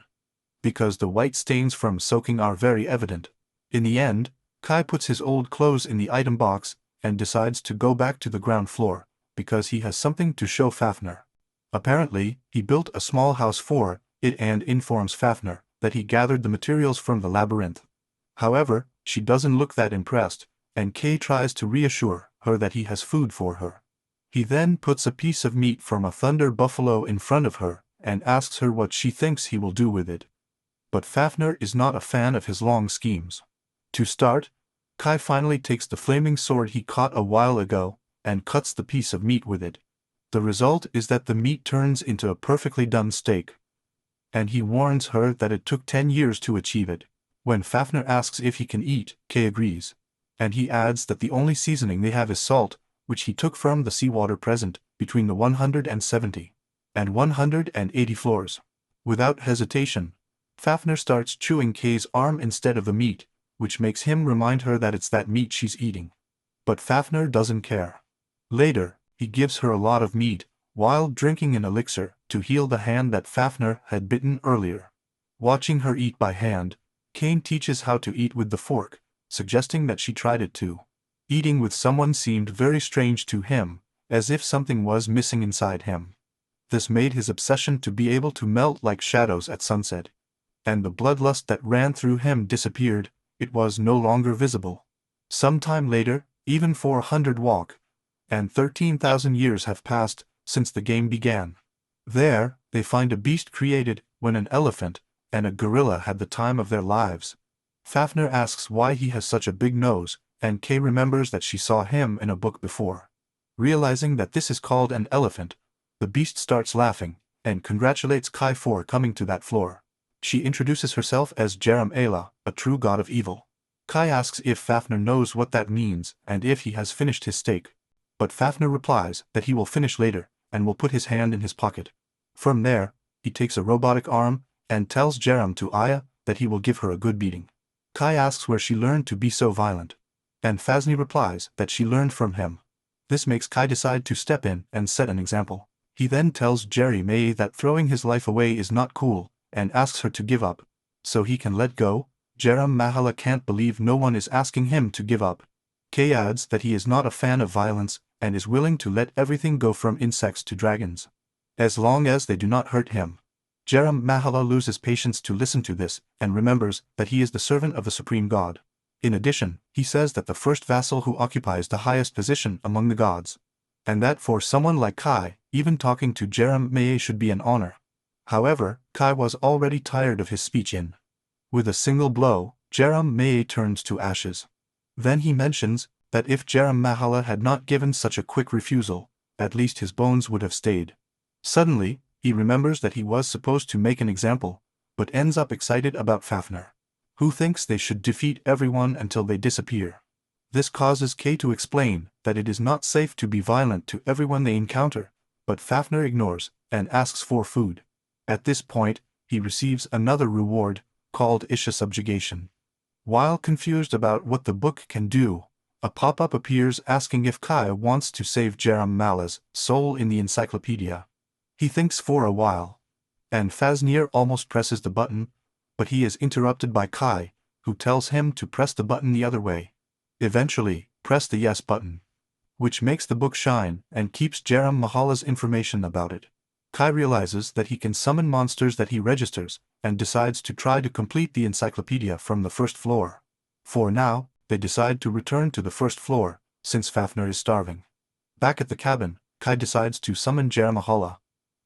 because the white stains from soaking are very evident. In the end, Kai puts his old clothes in the item box and decides to go back to the ground floor, because he has something to show Fafnir. Apparently, he built a small house for it and informs Fafnir that he gathered the materials from the labyrinth. However, she doesn't look that impressed, and Kay tries to reassure her that he has food for her. He then puts a piece of meat from a thunder buffalo in front of her and asks her what she thinks he will do with it. But Fafnir is not a fan of his long schemes. To start, Kai finally takes the flaming sword he caught a while ago and cuts the piece of meat with it. The result is that the meat turns into a perfectly done steak. And he warns her that it took 10 years to achieve it. When Fafnir asks if he can eat, Kay agrees. And he adds that the only seasoning they have is salt, which he took from the seawater present between the 170 and 180 floors. Without hesitation, Fafnir starts chewing Kay's arm instead of the meat, which makes him remind her that it's that meat she's eating. But Fafnir doesn't care. Later, he gives her a lot of meat, while drinking an elixir to heal the hand that Fafnir had bitten earlier. Watching her eat by hand, Kane teaches how to eat with the fork, suggesting that she tried it too. Eating with someone seemed very strange to him, as if something was missing inside him. This made his obsession to be able to melt like shadows at sunset. And the bloodlust that ran through him disappeared, it was no longer visible. Sometime later, even 400 walk, and 13,000 years have passed since the game began. There, they find a beast created when an elephant and a gorilla had the time of their lives. Fafnir asks why he has such a big nose, and Kay remembers that she saw him in a book before. Realizing that this is called an elephant, the beast starts laughing, and congratulates Kai for coming to that floor. She introduces herself as Jerem Ayla, a true god of evil. Kai asks if Fafnir knows what that means and if he has finished his steak. But Fafnir replies that he will finish later, and will put his hand in his pocket. From there, he takes a robotic arm, and tells Jerem to Aya that he will give her a good beating. Kai asks where she learned to be so violent. And Fazni replies that she learned from him. This makes Kai decide to step in and set an example. He then tells Jerry May that throwing his life away is not cool, and asks her to give up, so he can let go. Jerem Mahala can't believe no one is asking him to give up. Kay adds that he is not a fan of violence, and is willing to let everything go from insects to dragons, as long as they do not hurt him. Jerem Mahala loses patience to listen to this, and remembers that he is the servant of the supreme god. In addition, he says that the first vassal who occupies the highest position among the gods, and that for someone like Kai, even talking to Jerem May should be an honor. However, Kai was already tired of his speech in. With a single blow, Jerem May turns to ashes. Then he mentions that if Jerem Mahala had not given such a quick refusal, at least his bones would have stayed. Suddenly, he remembers that he was supposed to make an example, but ends up excited about Fafnir, who thinks they should defeat everyone until they disappear. This causes Kay to explain that it is not safe to be violent to everyone they encounter, but Fafnir ignores and asks for food. At this point, he receives another reward, called Isha Subjugation. While confused about what the book can do, a pop-up appears asking if Kai wants to save Jerem Mala's soul in the encyclopedia. He thinks for a while, and Faznir almost presses the button, but he is interrupted by Kai, who tells him to press the button the other way. Eventually, press the yes button, which makes the book shine and keeps Jerem Mahala's information about it. Kai realizes that he can summon monsters that he registers, and decides to try to complete the encyclopedia from the first floor. For now, they decide to return to the first floor, since Fafnir is starving. Back at the cabin, Kai decides to summon Jerem Mahala,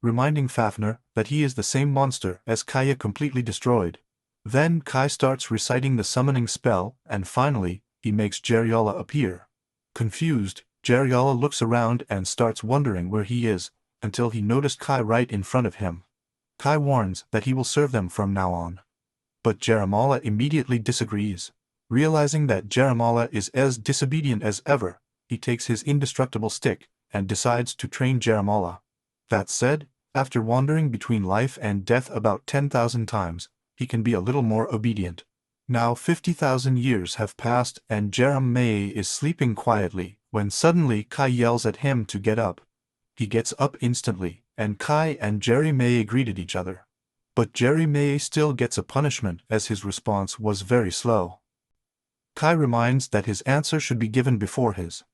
reminding Fafnir that he is the same monster as Kaya completely destroyed. Then Kai starts reciting the summoning spell, and finally, he makes Jeriola appear. Confused, Jeriola looks around and starts wondering where he is, until he noticed Kai right in front of him. Kai warns that he will serve them from now on. But Jeremala immediately disagrees. Realizing that Jeremala is as disobedient as ever, he takes his indestructible stick and decides to train Jeremala. That said, after wandering between life and death about 10,000 times, he can be a little more obedient. Now 50,000 years have passed and Jerem May is sleeping quietly, when suddenly Kai yells at him to get up. He gets up instantly, and Kai and Jerry May greeted each other. But Jerry May still gets a punishment as his response was very slow. Kai reminds that his answer should be given before his.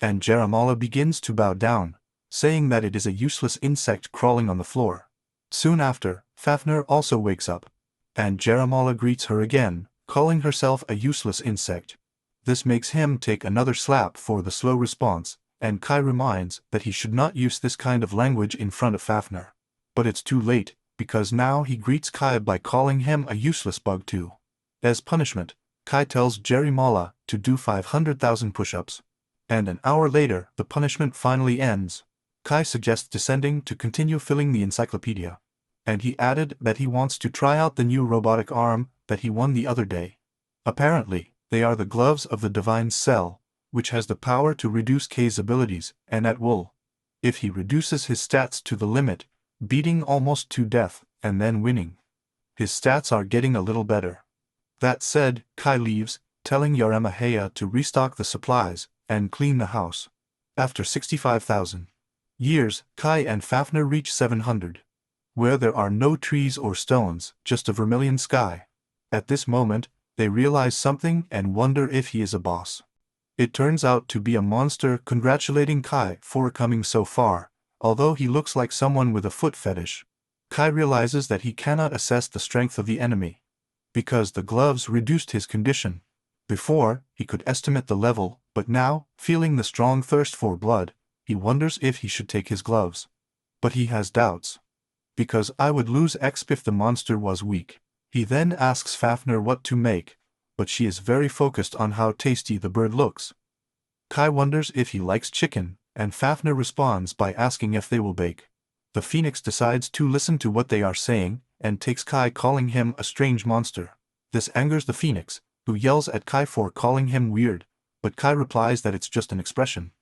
And Jeremala begins to bow down, saying that it is a useless insect crawling on the floor. Soon after, Fafnir also wakes up, and Jeremala greets her again, calling herself a useless insect. This makes him take another slap for the slow response, and Kai reminds that he should not use this kind of language in front of Fafnir. But it's too late, because now he greets Kai by calling him a useless bug too. As punishment, Kai tells Jerry Mala to do 500,000 push-ups. And an hour later, the punishment finally ends. Kai suggests descending to continue filling the encyclopedia. And he added that he wants to try out the new robotic arm that he won the other day. Apparently, they are the gloves of the Divine Cell, which has the power to reduce K's abilities and at will. If he reduces his stats to the limit, beating almost to death, and then winning. His stats are getting a little better. That said, Kai leaves, telling Yaramaheya to restock the supplies and clean the house. After 65,000 years, Kai and Fafnir reach 700, where there are no trees or stones, just a vermilion sky. At this moment, they realize something and wonder if he is a boss. It turns out to be a monster congratulating Kai for coming so far, although he looks like someone with a foot fetish. Kai realizes that he cannot assess the strength of the enemy, because the gloves reduced his condition. Before, he could estimate the level, but now, feeling the strong thirst for blood, he wonders if he should take his gloves. But he has doubts. Because I would lose XP if the monster was weak. He then asks Fafnir what to make, but she is very focused on how tasty the bird looks. Kai wonders if he likes chicken, and Fafnir responds by asking if they will bake. The phoenix decides to listen to what they are saying, and takes Kai calling him a strange monster. This angers the phoenix, who yells at Kai for calling him weird, but Kai replies that it's just an expression.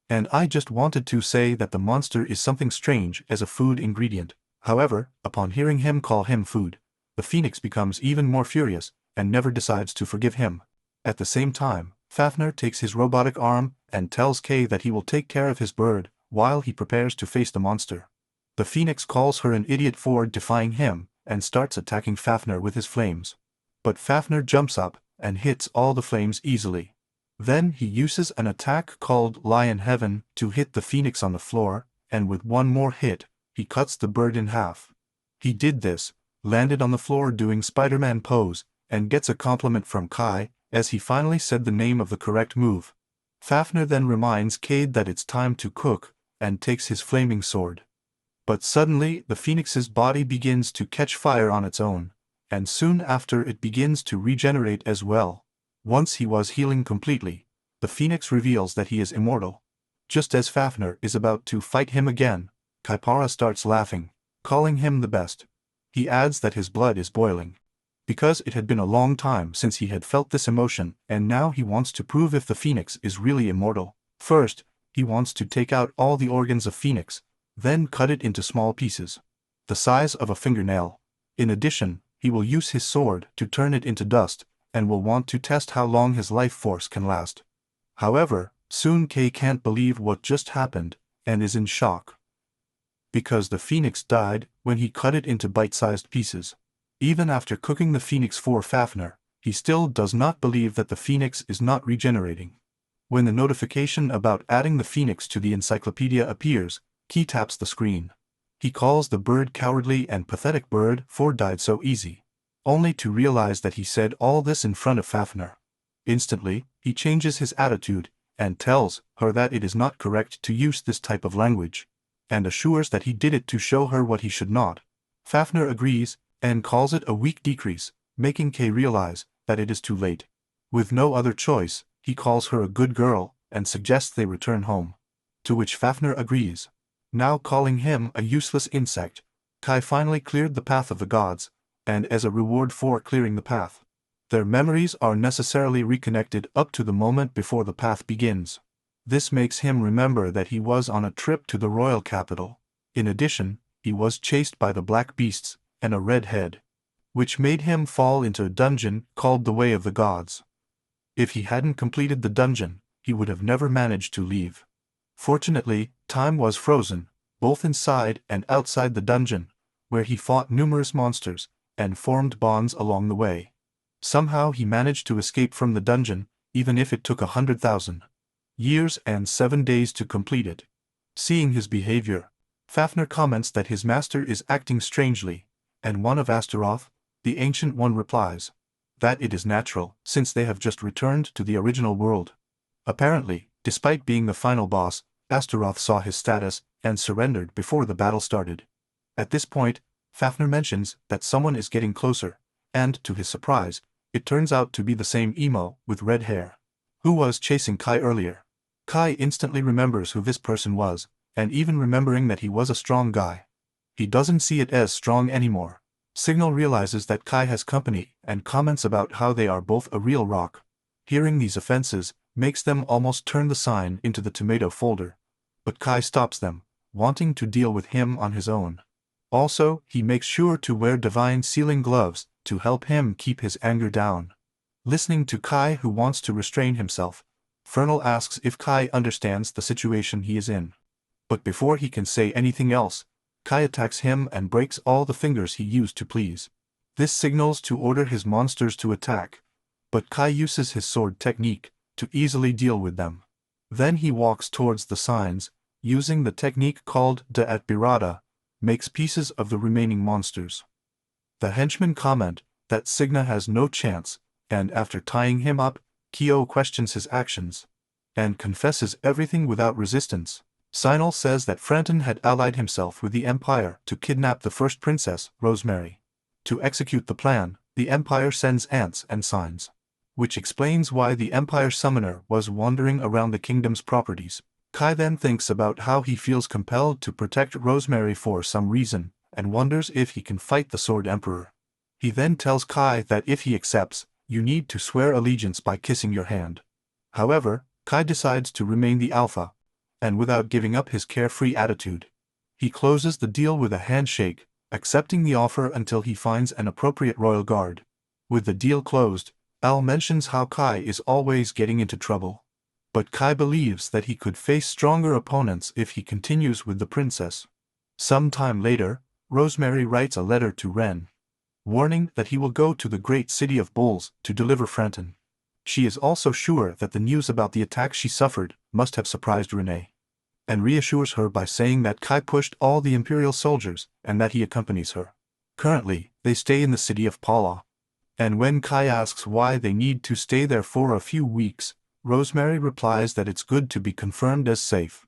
And I just wanted to say that the monster is something strange as a food ingredient. However, upon hearing him call him food, the phoenix becomes even more furious, and never decides to forgive him. At the same time, Fafnir takes his robotic arm and tells K that he will take care of his bird while he prepares to face the monster. The phoenix calls her an idiot for defying him and starts attacking Fafnir with his flames. But Fafnir jumps up and hits all the flames easily. Then he uses an attack called Lion Heaven to hit the phoenix on the floor, and with one more hit, he cuts the bird in half. He did this, landed on the floor doing Spider-Man pose, and gets a compliment from Kai, as he finally said the name of the correct move. Fafnir then reminds Cade that it's time to cook, and takes his flaming sword. But suddenly the phoenix's body begins to catch fire on its own, and soon after it begins to regenerate as well. Once he was healing completely, the phoenix reveals that he is immortal. Just as Fafnir is about to fight him again, Kaipara starts laughing, calling him the best. He adds that his blood is boiling, because it had been a long time since he had felt this emotion, and now he wants to prove if the phoenix is really immortal. First, he wants to take out all the organs of phoenix, then cut it into small pieces, the size of a fingernail. In addition, he will use his sword to turn it into dust, and will want to test how long his life force can last. However, soon Kei can't believe what just happened, and is in shock. Because the phoenix died when he cut it into bite-sized pieces. Even after cooking the phoenix for Fafnir, he still does not believe that the phoenix is not regenerating. When the notification about adding the phoenix to the encyclopedia appears, Key taps the screen. He calls the bird cowardly and pathetic bird for died so easy, only to realize that he said all this in front of Fafnir. Instantly, he changes his attitude, and tells her that it is not correct to use this type of language, and assures that he did it to show her what he should not. Fafnir agrees, and calls it a weak decrease, making Kay realize that it is too late. With no other choice, he calls her a good girl, and suggests they return home. To which Fafnir agrees. Now calling him a useless insect, Kai finally cleared the path of the gods, and as a reward for clearing the path, their memories are necessarily reconnected up to the moment before the path begins. This makes him remember that he was on a trip to the royal capital. In addition, he was chased by the black beasts and a red head, which made him fall into a dungeon called the Way of the Gods. If he hadn't completed the dungeon, he would have never managed to leave. Fortunately, time was frozen, both inside and outside the dungeon, where he fought numerous monsters, and formed bonds along the way. Somehow he managed to escape from the dungeon, even if it took 100,000 years and 7 days to complete it. Seeing his behavior, Fafnir comments that his master is acting strangely, and one of Astaroth, the Ancient One, replies that it is natural, since they have just returned to the original world. Apparently, despite being the final boss, Astaroth saw his status and surrendered before the battle started. At this point, Fafnir mentions that someone is getting closer, and to his surprise, it turns out to be the same emo with red hair, who was chasing Kai earlier. Kai instantly remembers who this person was, and even remembering that he was a strong guy, he doesn't see it as strong anymore. Signal realizes that Kai has company and comments about how they are both a real rock. Hearing these offenses makes them almost turn the sign into the tomato folder, but Kai stops them, wanting to deal with him on his own. Also, he makes sure to wear divine sealing gloves to help him keep his anger down. Listening to Kai, who wants to restrain himself, Fernal asks if Kai understands the situation he is in. But before he can say anything else, Kai attacks him and breaks all the fingers he used to please. This signals to order his monsters to attack, but Kai uses his sword technique to easily deal with them. Then he walks towards the signs, using the technique called De Atbirada, makes pieces of the remaining monsters. The henchmen comment that Signa has no chance, and after tying him up, Kyo questions his actions and confesses everything without resistance. Sinal says that Franton had allied himself with the Empire to kidnap the first princess, Rosemary. To execute the plan, the Empire sends ants and signs, which explains why the Empire summoner was wandering around the kingdom's properties. Kai then thinks about how he feels compelled to protect Rosemary for some reason, and wonders if he can fight the Sword Emperor. He then tells Kai that if he accepts, you need to swear allegiance by kissing your hand. However, Kai decides to remain the alpha, and without giving up his carefree attitude, he closes the deal with a handshake, accepting the offer until he finds an appropriate royal guard. With the deal closed, Al mentions how Kai is always getting into trouble. But Kai believes that he could face stronger opponents if he continues with the princess. Some time later, Rosemary writes a letter to Ren, warning that he will go to the great city of Bulls to deliver Franton. She is also sure that the news about the attack she suffered must have surprised Renee, and reassures her by saying that Kai pushed all the Imperial soldiers and that he accompanies her. Currently, they stay in the city of Paula, and when Kai asks why they need to stay there for a few weeks, Rosemary replies that it's good to be confirmed as safe.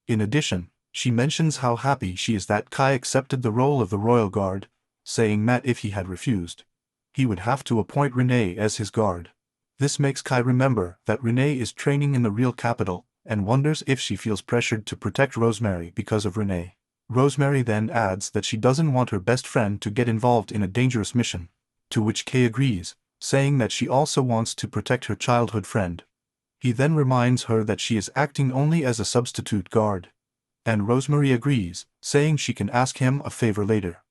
In addition, she mentions how happy she is that Kai accepted the role of the Royal Guard, saying that if he had refused, he would have to appoint Renee as his guard. This makes Kai remember that Renee is training in the real capital, and wonders if she feels pressured to protect Rosemary because of Renee. Rosemary then adds that she doesn't want her best friend to get involved in a dangerous mission, to which Kay agrees, saying that she also wants to protect her childhood friend. He then reminds her that she is acting only as a substitute guard, and Rosemary agrees, saying she can ask him a favor later.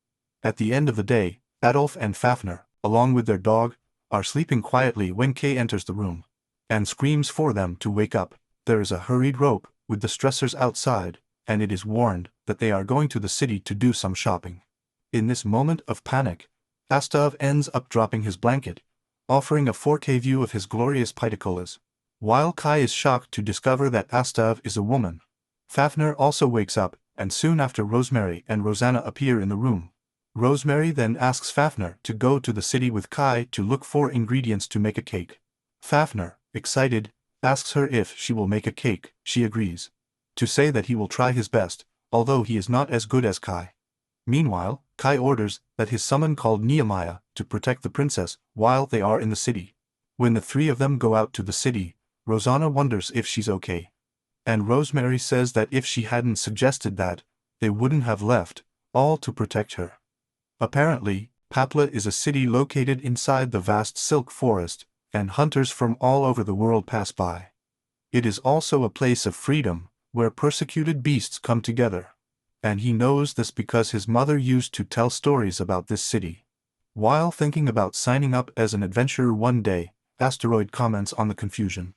At the end of the day, Adolf and Fafnir, along with their dog, are sleeping quietly when Kay enters the room and screams for them to wake up. There is a hurried rope with the stressors outside, and it is warned that they are going to the city to do some shopping. In this moment of panic, Astav ends up dropping his blanket, offering a 4K view of his glorious pitacolas, while Kai is shocked to discover that Astav is a woman. Fafnir also wakes up, and soon after Rosemary and Rosanna appear in the room. Rosemary then asks Fafnir to go to the city with Kai to look for ingredients to make a cake. Fafnir, excited, asks her if she will make a cake. She agrees to say that he will try his best, although he is not as good as Kai. Meanwhile, Kai orders that his summon called Nehemiah to protect the princess while they are in the city. When the three of them go out to the city, Rosanna wonders if she's okay, and Rosemary says that if she hadn't suggested that, they wouldn't have left, all to protect her. Apparently, Papla is a city located inside the vast silk forest, and hunters from all over the world pass by. It is also a place of freedom, where persecuted beasts come together. And he knows this because his mother used to tell stories about this city. While thinking about signing up as an adventurer one day, Asteroid comments on the confusion.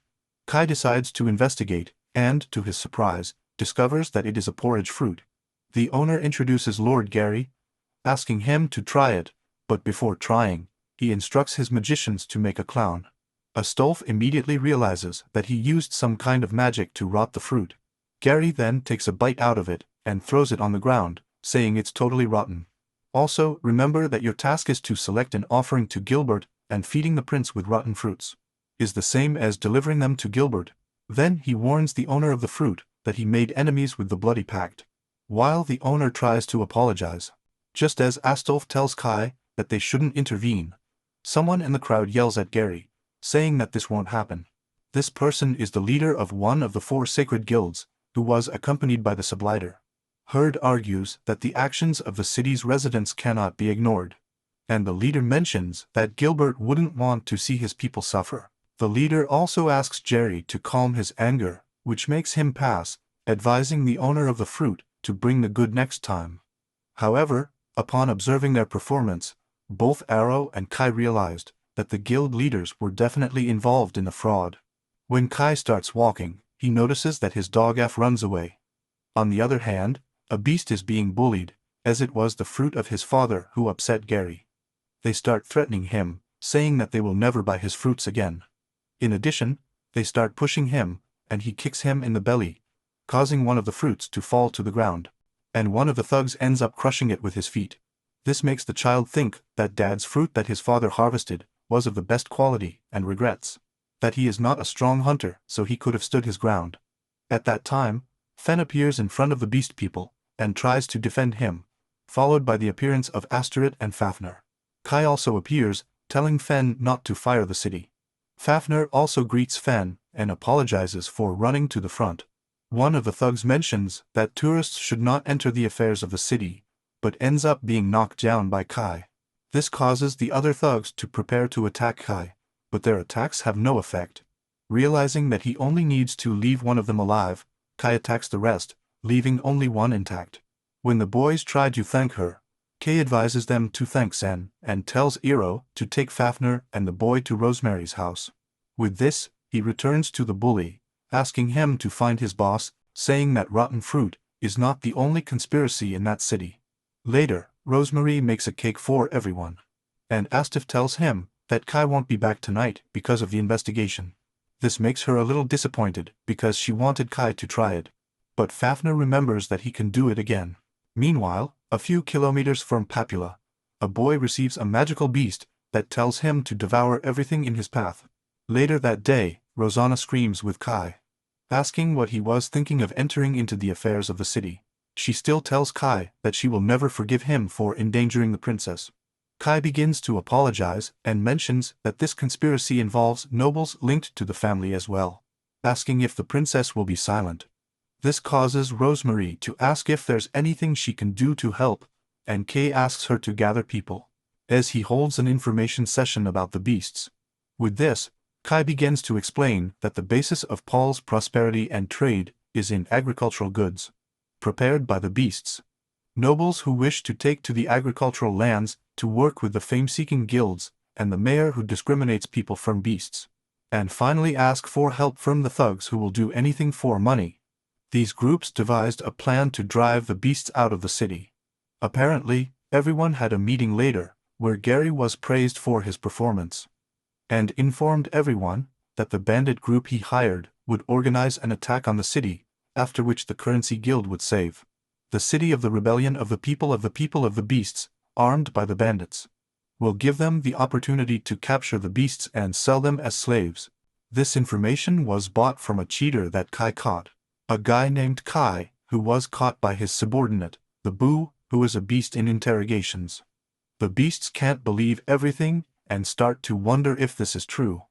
Kai decides to investigate, and, to his surprise, discovers that it is a porridge fruit. The owner introduces Lord Gary, asking him to try it, but before trying, he instructs his magicians to make a clown. Astolf immediately realizes that he used some kind of magic to rot the fruit. Gary then takes a bite out of it and throws it on the ground, saying it's totally rotten. Also, remember that your task is to select an offering to Gilbert, and feeding the prince with rotten fruits is the same as delivering them to Gilbert. Then he warns the owner of the fruit that he made enemies with the bloody pact. While the owner tries to apologize, just as Astolf tells Kai that they shouldn't intervene, someone in the crowd yells at Gary, saying that this won't happen. This person is the leader of one of the 4 sacred guilds, who was accompanied by the sublighter. Herd argues that the actions of the city's residents cannot be ignored, and the leader mentions that Gilbert wouldn't want to see his people suffer. The leader also asks Jerry to calm his anger, which makes him pass, advising the owner of the fruit to bring the good next time. However, upon observing their performance, both Arrow and Kai realized that the guild leaders were definitely involved in the fraud. When Kai starts walking, he notices that his dog F runs away. On the other hand, a beast is being bullied, as it was the fruit of his father who upset Gary. They start threatening him, saying that they will never buy his fruits again. In addition, they start pushing him, and he kicks him in the belly, causing one of the fruits to fall to the ground, and one of the thugs ends up crushing it with his feet. This makes the child think that Dad's fruit that his father harvested was of the best quality and regrets that he is not a strong hunter, so he could have stood his ground. At that time, Fen appears in front of the beast people and tries to defend him, followed by the appearance of Asterit and Fafnir. Kai also appears, telling Fen not to fire the city. Fafnir also greets Fen and apologizes for running to the front. One of the thugs mentions that tourists should not enter the affairs of the city, but ends up being knocked down by Kai. This causes the other thugs to prepare to attack Kai, but their attacks have no effect. Realizing that he only needs to leave one of them alive, Kai attacks the rest, leaving only one intact. When the boys try to thank her, Kay advises them to thank Sen and tells Iro to take Fafnir and the boy to Rosemary's house. With this, he returns to the bully, asking him to find his boss, saying that rotten fruit is not the only conspiracy in that city. Later, Rosemary makes a cake for everyone, and Astif tells him that Kai won't be back tonight because of the investigation. This makes her a little disappointed because she wanted Kai to try it, but Fafnir remembers that he can do it again. Meanwhile, a few kilometers from Papula, a boy receives a magical beast that tells him to devour everything in his path. Later that day, Rosanna screams with Kai, asking what he was thinking of entering into the affairs of the city. She still tells Kai that she will never forgive him for endangering the princess. Kai begins to apologize and mentions that this conspiracy involves nobles linked to the family as well, asking if the princess will be silent. This causes Rosemary to ask if there's anything she can do to help, and Kay asks her to gather people, as he holds an information session about the beasts. With this, Kai begins to explain that the basis of Paul's prosperity and trade is in agricultural goods, prepared by the beasts. Nobles who wish to take to the agricultural lands to work with the fame-seeking guilds, and the mayor who discriminates people from beasts. And finally ask for help from the thugs who will do anything for money. These groups devised a plan to drive the beasts out of the city. Apparently, everyone had a meeting later, where Gary was praised for his performance, and informed everyone that the bandit group he hired would organize an attack on the city, after which the Currency Guild would save the city of the rebellion of the people of the beasts, armed by the bandits. Will give them the opportunity to capture the beasts and sell them as slaves. This information was bought from a cheater that Kai caught. A guy named Kai, who was caught by his subordinate, the Boo, who is a beast in interrogations. The beasts can't believe everything and start to wonder if this is true.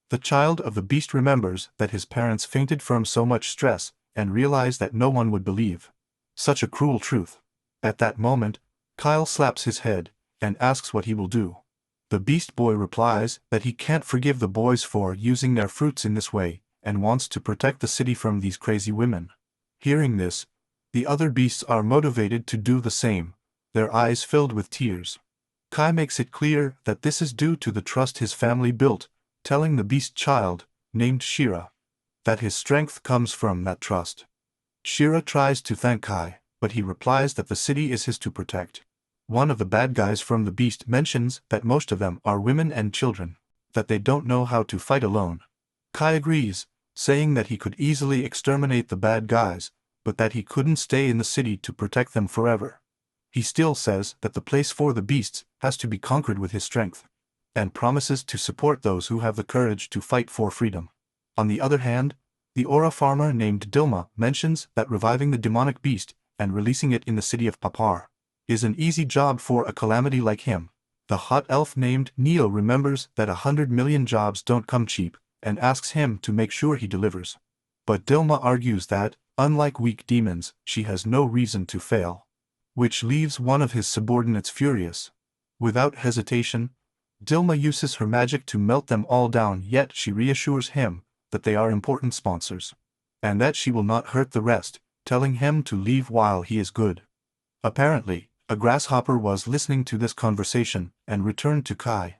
The child of the beast remembers that his parents fainted from so much stress and realize that no one would believe such a cruel truth. At that moment, Kyle slaps his head and asks what he will do. The beast boy replies that he can't forgive the boys for using their fruits in this way and wants to protect the city from these crazy women. Hearing this, the other beasts are motivated to do the same, their eyes filled with tears. Kai makes it clear that this is due to the trust his family built, telling the beast child, named Shira, that his strength comes from that trust. Shira tries to thank Kai, but he replies that the city is his to protect. One of the bad guys from the beast mentions that most of them are women and children, that they don't know how to fight alone. Kai agrees, saying that he could easily exterminate the bad guys, but that he couldn't stay in the city to protect them forever. He still says that the place for the beasts has to be conquered with his strength, and promises to support those who have the courage to fight for freedom. On the other hand, The aura farmer named Dilma mentions that reviving the demonic beast and releasing it in the city of Papar is an easy job for a calamity like him. The hot elf named Neo remembers that 100 million jobs don't come cheap and asks him to make sure he delivers. But Dilma argues that, unlike weak demons, she has no reason to fail, which leaves one of his subordinates furious. Without hesitation, Dilma uses her magic to melt them all down, yet she reassures him that they are important sponsors, and that she will not hurt the rest, telling him to leave while he is good. Apparently, a grasshopper was listening to this conversation and returned to Kai,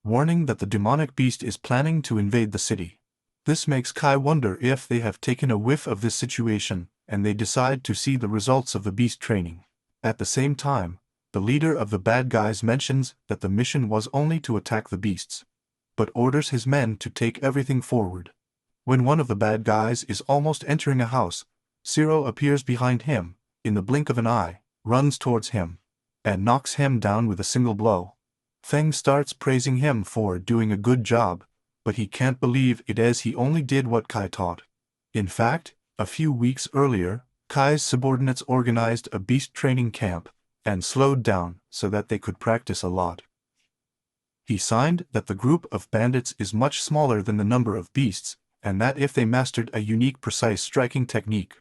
warning that the demonic beast is planning to invade the city. This makes Kai wonder if they have taken a whiff of this situation, and they decide to see the results of the beast training. At the same time, the leader of the bad guys mentions that the mission was only to attack the beasts, but orders his men to take everything forward. When one of the bad guys is almost entering a house, Zero appears behind him, in the blink of an eye, runs towards him, and knocks him down with a single blow. Feng starts praising him for doing a good job, but he can't believe it as he only did what Kai taught. In fact, a few weeks earlier, Kai's subordinates organized a beast training camp and slowed down so that they could practice a lot. He signed that the group of bandits is much smaller than the number of beasts, and that if they mastered a unique precise striking technique,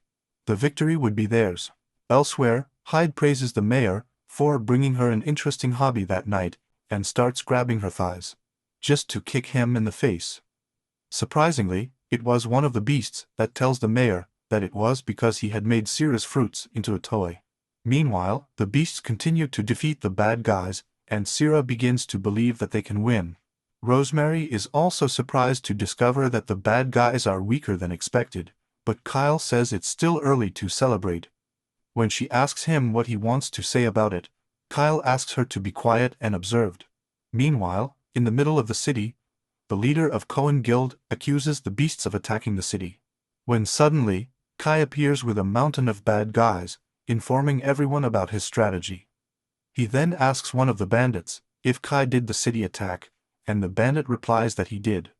the victory would be theirs. Elsewhere, Hyde praises the mayor for bringing her an interesting hobby that night, and starts grabbing her thighs, just to kick him in the face. Surprisingly, it was one of the beasts that tells the mayor that it was because he had made Sira's fruits into a toy. Meanwhile, the beasts continue to defeat the bad guys, and Sira begins to believe that they can win. Rosemary is also surprised to discover that the bad guys are weaker than expected, but Kyle says it's still early to celebrate. When she asks him what he wants to say about it, Kyle asks her to be quiet and observed. Meanwhile, in the middle of the city, the leader of Cohen Guild accuses the beasts of attacking the city. When suddenly, Kai appears with a mountain of bad guys, informing everyone about his strategy. He then asks one of the bandits if Kai did the city attack, and the bandit replies that he did.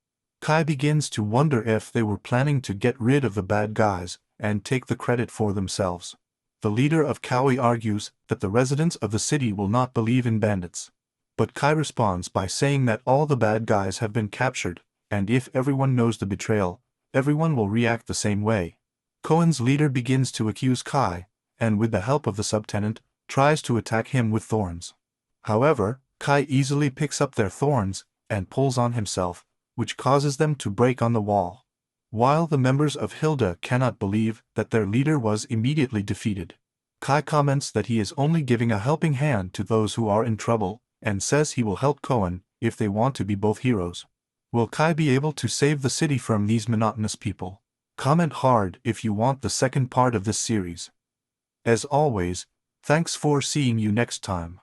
Kai begins to wonder if they were planning to get rid of the bad guys and take the credit for themselves. The leader of KEKKA argues that the residents of the city will not believe in bandits. But Kai responds by saying that all the bad guys have been captured, and if everyone knows the betrayal, everyone will react the same way. Cohen's leader begins to accuse Kai, and with the help of the subtenant, tries to attack him with thorns. However, Kai easily picks up their thorns and pulls on himself, which causes them to break on the wall. While the members of Hilda cannot believe that their leader was immediately defeated, Kai comments that he is only giving a helping hand to those who are in trouble, and says he will help Cohen if they want to be both heroes. Will Kai be able to save the city from these monotonous people? Comment hard if you want the second part of this series. As always, thanks for seeing you next time.